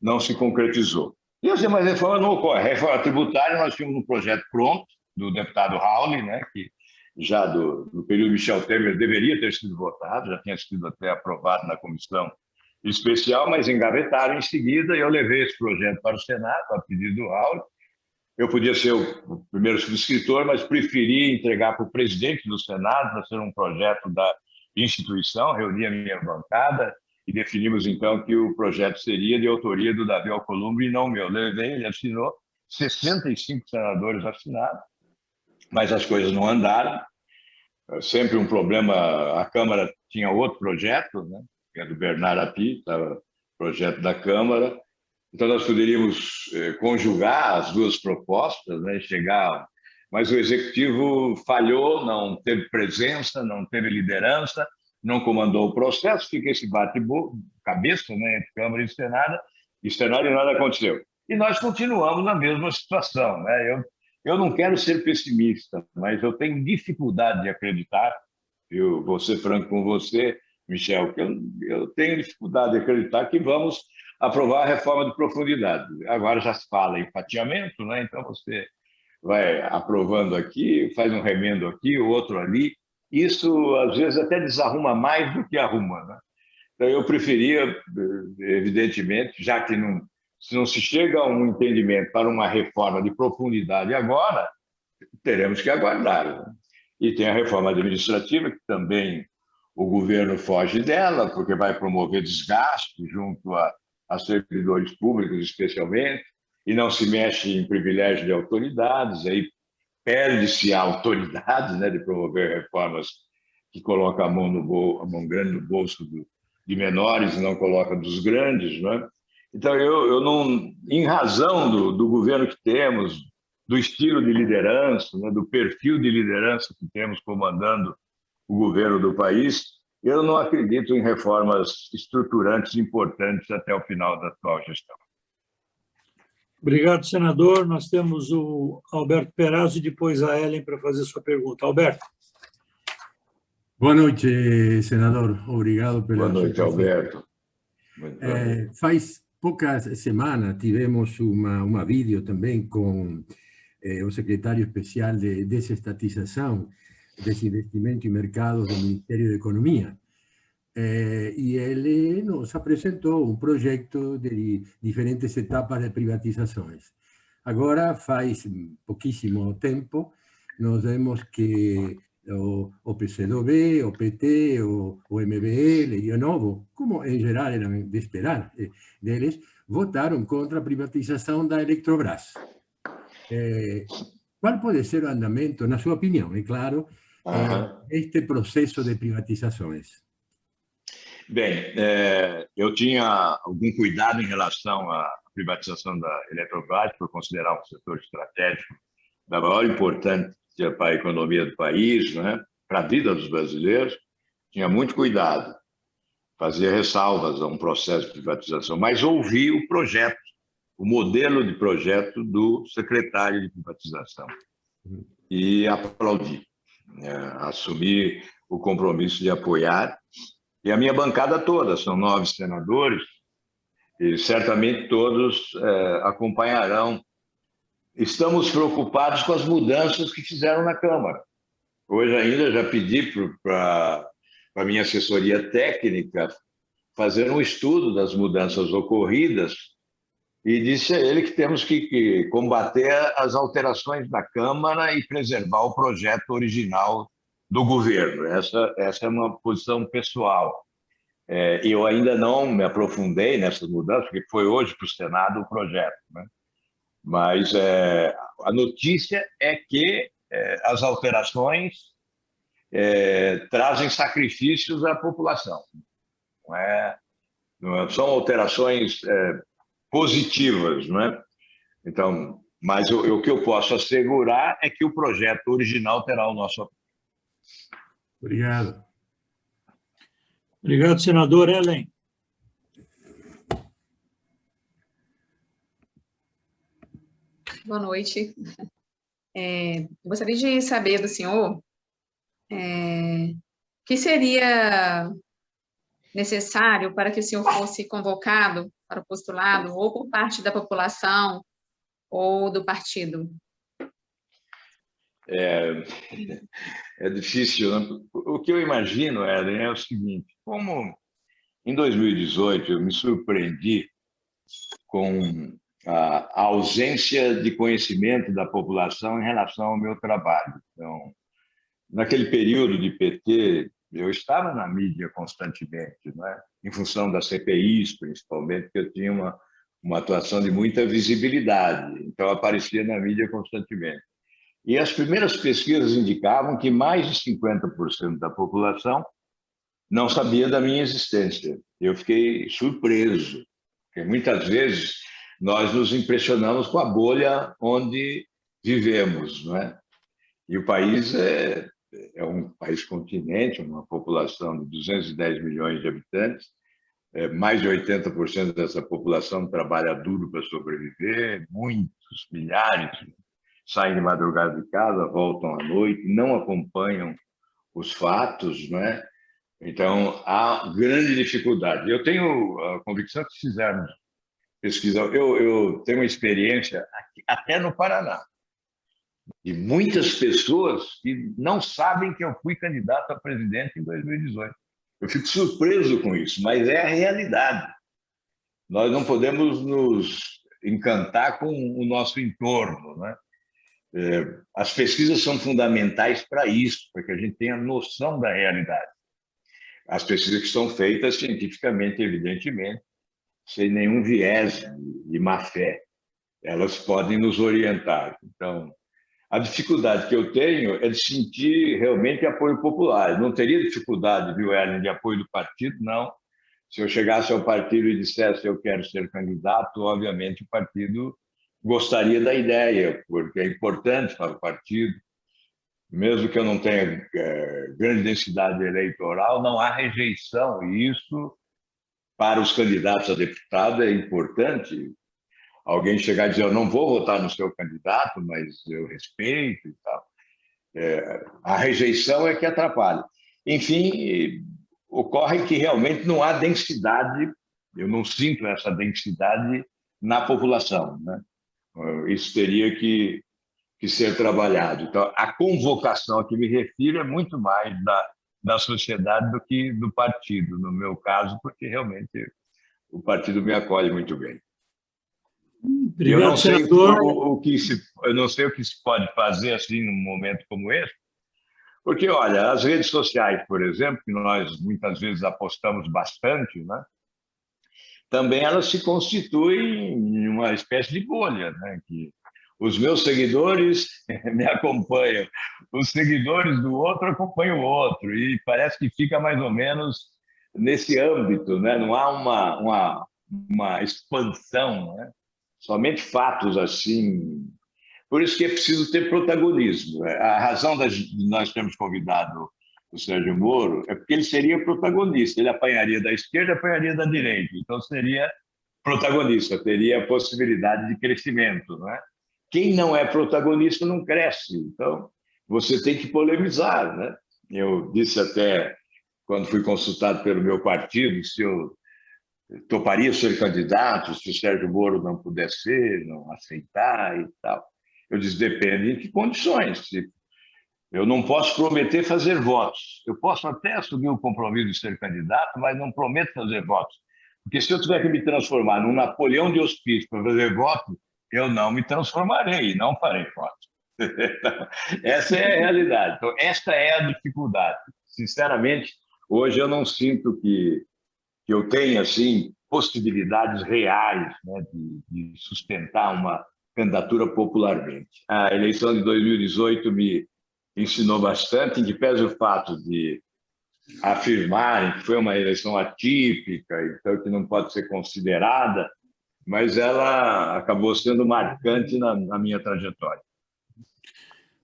não se concretizou. E as demais reformas não ocorrem. A reforma tributária, nós tínhamos um projeto pronto do deputado Raul, né, que já do período Michel Temer deveria ter sido votado, já tinha sido até aprovado na comissão especial, mas engavetaram em seguida, e eu levei esse projeto para o Senado, a pedido do Raul. Eu podia ser o primeiro subscritor, mas preferi entregar para o presidente do Senado, para ser um projeto da instituição, reuni a minha bancada e definimos, então, que o projeto seria de autoria do Davi Alcolumbre e não meu. Levei, ele assinou, 65 senadores assinaram, mas as coisas não andaram. Sempre um problema, a Câmara tinha outro projeto, né? Que é do Bernardo Api, estava projeto da Câmara. Então, nós poderíamos conjugar as duas propostas, né, chegar, mas o Executivo falhou, não teve presença, não teve liderança, não comandou o processo, fica esse bate-cabeça, né, entre Câmara e Senado, e nada aconteceu. E nós continuamos na mesma situação. Né? Eu não quero ser pessimista, mas eu tenho dificuldade de acreditar, eu vou ser franco com você, Michel, que eu tenho dificuldade de acreditar que vamos aprovar a reforma de profundidade. Agora já se fala em fatiamento, né? Então você vai aprovando aqui, faz um remendo aqui, o outro ali. Isso, às vezes, até desarruma mais do que arruma. Né? Então, eu preferia, evidentemente, já que se não se chega a um entendimento para uma reforma de profundidade agora, teremos que aguardar. Né? E tem a reforma administrativa, que também o governo foge dela, porque vai promover desgaste junto a servidores públicos, especialmente, e não se mexe em privilégio de autoridades, aí perde-se a autoridade, né, de promover reformas que colocam a mão grande no bolso de menores e não coloca dos grandes, né? Então, eu não, em razão do governo que temos, do estilo de liderança, né, do perfil de liderança que temos comandando o governo do país, eu não acredito em reformas estruturantes importantes até o final da atual gestão. Obrigado, senador. Nós temos o Alberto Perazzo e depois a Ellen para fazer sua pergunta. Alberto. Boa noite, senador. Obrigado pela Boa noite, Alberto. Faz poucas semanas tivemos uma vídeo também com o secretário especial de Desestatização, Desinvestimento e Mercados do Ministério da Economia. E ele nos apresentou um projeto de diferentes etapas de privatizações. Agora, faz pouquíssimo tempo, nós vemos que o PCdoB, o PT, o MBL e o Novo, como em geral eram de esperar deles, votaram contra a privatização da Eletrobras. Qual pode ser o andamento, na sua opinião, é claro, este processo de privatizações? Bem, eu tinha algum cuidado em relação à privatização da Eletrobras, por considerar um setor estratégico da maior importância para a economia do país, né? Para a vida dos brasileiros. Tinha muito cuidado, fazia ressalvas a um processo de privatização, mas ouvi o projeto, o modelo de projeto do secretário de privatização e aplaudi, assumi o compromisso de apoiar. E a minha bancada toda, são 9 senadores, e certamente todos acompanharão. Estamos preocupados com as mudanças que fizeram na Câmara. Hoje ainda já pedi para a minha assessoria técnica fazer um estudo das mudanças ocorridas e disse a ele que temos que combater as alterações da Câmara e preservar o projeto original do governo. Essa é uma posição pessoal. Eu ainda não me aprofundei nessas mudanças, porque foi hoje para o Senado o projeto, né? Mas a notícia é que as alterações trazem sacrifícios à população. Não são alterações positivas, não é? Então, mas o que eu posso assegurar é que o projeto original terá o nosso apoio. Obrigado. Obrigado, senador. Ellen. Boa noite. Gostaria de saber do senhor o que seria necessário para que o senhor fosse convocado para o postulado, ou por parte da população, ou do partido? É difícil, né? O que eu imagino, Ellen, é o seguinte: como em 2018 eu me surpreendi com a ausência de conhecimento da população em relação ao meu trabalho. Então, naquele período de PT, eu estava na mídia constantemente, não é? Em função das CPIs, principalmente, que eu tinha uma atuação de muita visibilidade, então eu aparecia na mídia constantemente. E as primeiras pesquisas indicavam que mais de 50% da população não sabia da minha existência. Eu fiquei surpreso, porque muitas vezes nós nos impressionamos com a bolha onde vivemos, não é? E o país é um país continente, uma população de 210 milhões de habitantes, mais de 80% dessa população trabalha duro para sobreviver, muitos, milhares, saem de madrugada de casa, voltam à noite, não acompanham os fatos, não é? Então, há grande dificuldade. Eu tenho a convicção que, se fizermos pesquisa, eu tenho uma experiência aqui, até no Paraná, de muitas pessoas que não sabem que eu fui candidato a presidente em 2018. Eu fico surpreso com isso, mas é a realidade. Nós não podemos nos encantar com o nosso entorno, né? As pesquisas são fundamentais para isso, para que a gente tenha noção da realidade. as pesquisas que são feitas cientificamente, evidentemente, sem nenhum viés de má-fé. Elas podem nos orientar. Então, a dificuldade que eu tenho é de sentir realmente apoio popular. Não teria dificuldade, viu, Ellen, de apoio do partido, não. Se eu chegasse ao partido e dissesse eu quero ser candidato, obviamente o partido gostaria da ideia, porque é importante para o partido. Mesmo que eu não tenha grande densidade eleitoral, não há rejeição, e isso, para os candidatos a deputado, é importante. Alguém chegar e dizer, eu não vou votar no seu candidato, mas eu respeito e tal. A rejeição é que atrapalha. Enfim, ocorre que realmente não há densidade, eu não sinto essa densidade na população, né? Isso teria que ser trabalhado. Então, a convocação a que me refiro é muito mais da sociedade do que do partido, no meu caso, porque realmente o partido me acolhe muito bem. Obrigado, eu não sei senador. eu não sei o que se pode fazer assim num momento como esse, porque, olha, as redes sociais, por exemplo, que nós muitas vezes apostamos bastante, né? Também elas se constituem em uma espécie de bolha, né? Que os meus seguidores me acompanham, os seguidores do outro acompanham o outro, e parece que fica mais ou menos nesse âmbito, né? Não há uma expansão, né? Somente fatos assim. Por isso que é preciso ter protagonismo. A razão de nós termos convidado o Sérgio Moro é porque ele seria protagonista. Ele apanharia da esquerda, apanharia da direita. Então, seria protagonista, teria a possibilidade de crescimento, não é? Quem não é protagonista não cresce. Então, você tem que polemizar, né? Eu disse até, quando fui consultado pelo meu partido, se eu toparia ser candidato, se o Sérgio Moro não puder ser, não aceitar e tal. Eu disse, depende em que condições. Eu não posso prometer fazer votos. Eu posso até assumir o compromisso de ser candidato, mas não prometo fazer votos. Porque se eu tiver que me transformar num Napoleão de hospício para fazer voto, eu não me transformarei, não farei voto. Essa é a realidade. Então, esta é a dificuldade. Sinceramente, hoje eu não sinto que eu tenha assim, possibilidades reais, né, de sustentar uma candidatura popularmente. A eleição de 2018 me ensinou bastante, em que pese o fato de afirmarem que foi uma eleição atípica, então que não pode ser considerada, mas ela acabou sendo marcante na minha trajetória.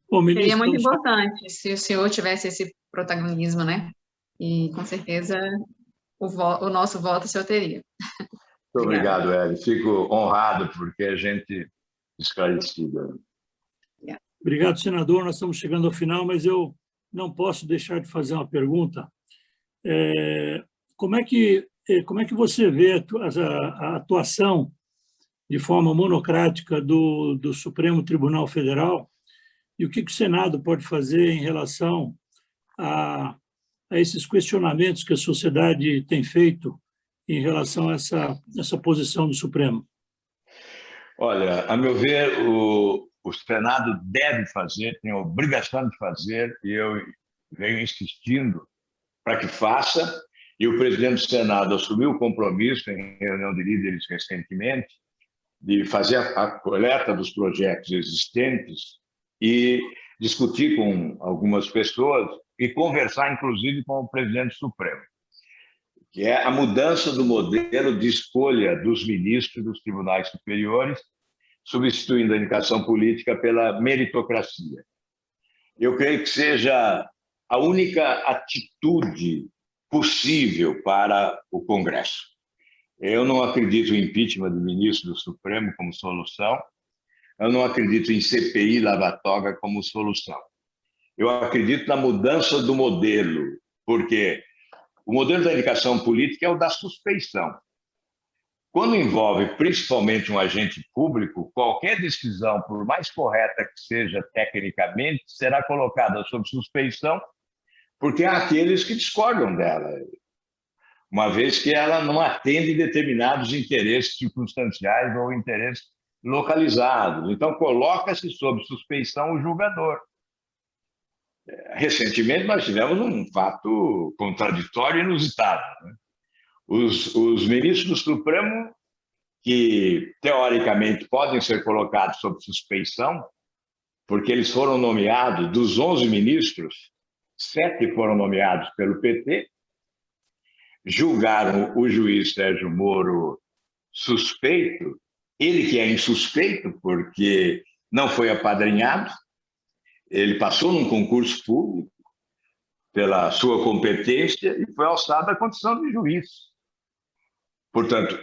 Bom, seria muito importante se o senhor tivesse esse protagonismo, né? E, com certeza, o nosso voto o senhor teria. Muito obrigado, Hélio. Fico honrado porque é gente esclarecida. Obrigado, senador. Nós estamos chegando ao final, mas eu não posso deixar de fazer uma pergunta. Como é que você vê a atuação de forma monocrática do Supremo Tribunal Federal e o que o Senado pode fazer em relação a esses questionamentos que a sociedade tem feito em relação a essa posição do Supremo? Olha, a meu ver, o Senado deve fazer, tem a obrigação de fazer, e eu venho insistindo para que faça, e o presidente do Senado assumiu o compromisso em reunião de líderes recentemente de fazer a coleta dos projetos existentes e discutir com algumas pessoas e conversar, inclusive, com o presidente Supremo, que é a mudança do modelo de escolha dos ministros dos tribunais superiores, substituindo a indicação política pela meritocracia. Eu creio que seja a única atitude possível para o Congresso. Eu não acredito em impeachment do ministro do Supremo como solução, eu não acredito em CPI lava-toga como solução. Eu acredito na mudança do modelo, porque o modelo da indicação política é o da suspeição. Quando envolve principalmente um agente público, qualquer decisão, por mais correta que seja tecnicamente, será colocada sob suspeição, porque há aqueles que discordam dela, uma vez que ela não atende determinados interesses circunstanciais ou interesses localizados. Então, coloca-se sob suspeição o julgador. recentemente nós tivemos um fato contraditório e inusitado, né? Os ministros do Supremo, que teoricamente podem ser colocados sob suspeição, porque eles foram nomeados, dos 11 ministros, 7 foram nomeados pelo PT, julgaram o juiz Sérgio Moro suspeito, ele que é insuspeito porque não foi apadrinhado, ele passou num concurso público pela sua competência e foi alçado à condição de juiz. Portanto,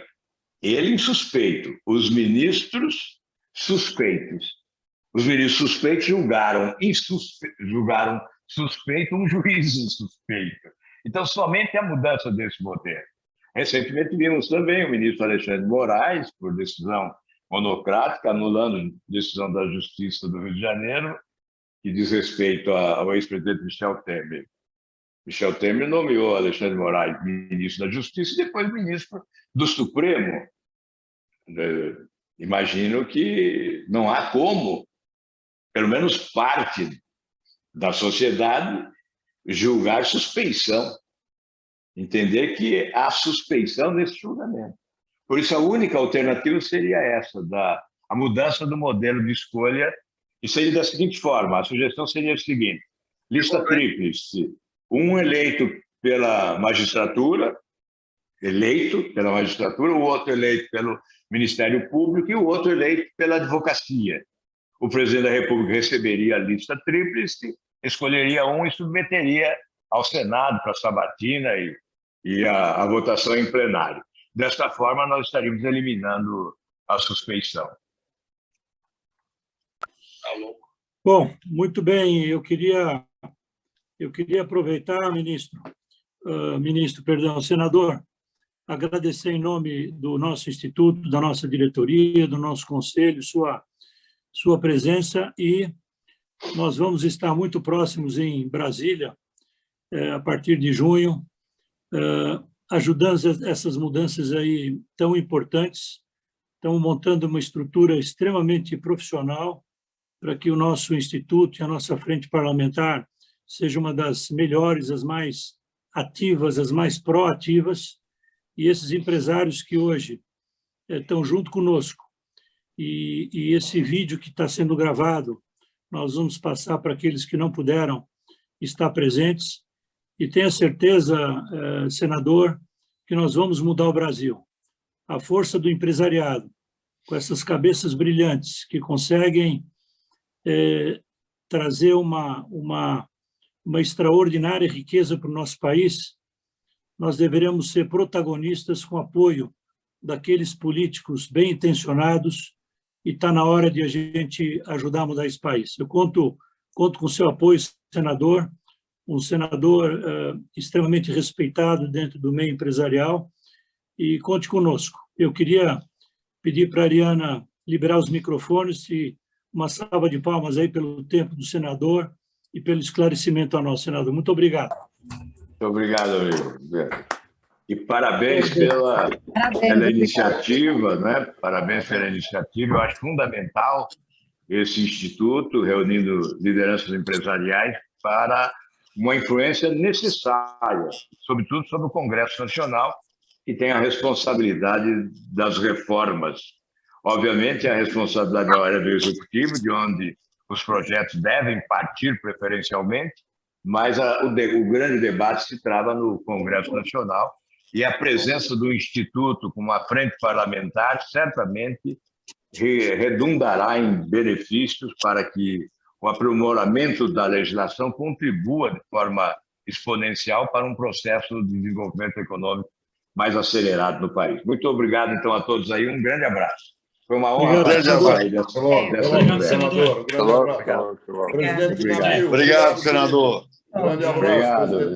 ele insuspeito, os ministros suspeitos. Os ministros suspeitos julgaram suspeito um juiz insuspeito. Então, somente a mudança desse modelo. Recentemente vimos também o ministro Alexandre de Moraes, por decisão monocrática, anulando decisão da Justiça do Rio de Janeiro, que diz respeito ao ex-presidente Michel Temer. Michel Temer nomeou Alexandre de Moraes ministro da Justiça e depois ministro do Supremo. Imagino que não há como, pelo menos parte da sociedade, julgar suspeição, entender que há suspeição nesse julgamento. Por isso, a única alternativa seria essa, a mudança do modelo de escolha, e seria da seguinte forma: a sugestão seria a seguinte: lista tríplice, um eleito pela magistratura, o outro eleito pelo Ministério Público e o outro eleito pela advocacia. O presidente da República receberia a lista tríplice, escolheria um e submeteria ao Senado para a sabatina e a votação em plenário. Desta forma, nós estaríamos eliminando a suspeição. Bom, muito bem. Eu queria aproveitar, senador, agradecer em nome do nosso instituto, da nossa diretoria, do nosso conselho, sua presença, e nós vamos estar muito próximos em Brasília, a partir de junho, ajudando essas mudanças aí tão importantes. Estamos montando uma estrutura extremamente profissional para que o nosso instituto e a nossa frente parlamentar seja uma das melhores, as mais ativas, as mais proativas, e esses empresários que hoje estão junto conosco. E esse vídeo que está sendo gravado, nós vamos passar para aqueles que não puderam estar presentes, e tenha certeza, senador, que nós vamos mudar o Brasil. A força do empresariado, com essas cabeças brilhantes que conseguem trazer uma extraordinária riqueza para o nosso país, nós deveremos ser protagonistas com apoio daqueles políticos bem intencionados, e está na hora de a gente ajudar a mudar esse país. Eu conto com o seu apoio, senador, um senador extremamente respeitado dentro do meio empresarial, e conte conosco. Eu queria pedir para a Ariana liberar os microfones, e uma salva de palmas aí pelo tempo do senador e pelo esclarecimento ao nosso senador. Muito obrigado. Muito obrigado, amigo. E parabéns pela iniciativa, né? Parabéns pela iniciativa. Eu acho fundamental esse instituto reunindo lideranças empresariais para uma influência necessária, sobretudo sobre o Congresso Nacional, que tem a responsabilidade das reformas. Obviamente, a responsabilidade da área do Executivo, de onde os projetos devem partir preferencialmente, mas o grande debate se trava no Congresso Nacional, e a presença do Instituto com uma frente parlamentar certamente redundará em benefícios para que o aprimoramento da legislação contribua de forma exponencial para um processo de desenvolvimento econômico mais acelerado no país. Muito obrigado, então, a todos aí. Um grande abraço. Foi uma honra. Obrigado, senador. Obrigado, senador. Obrigado.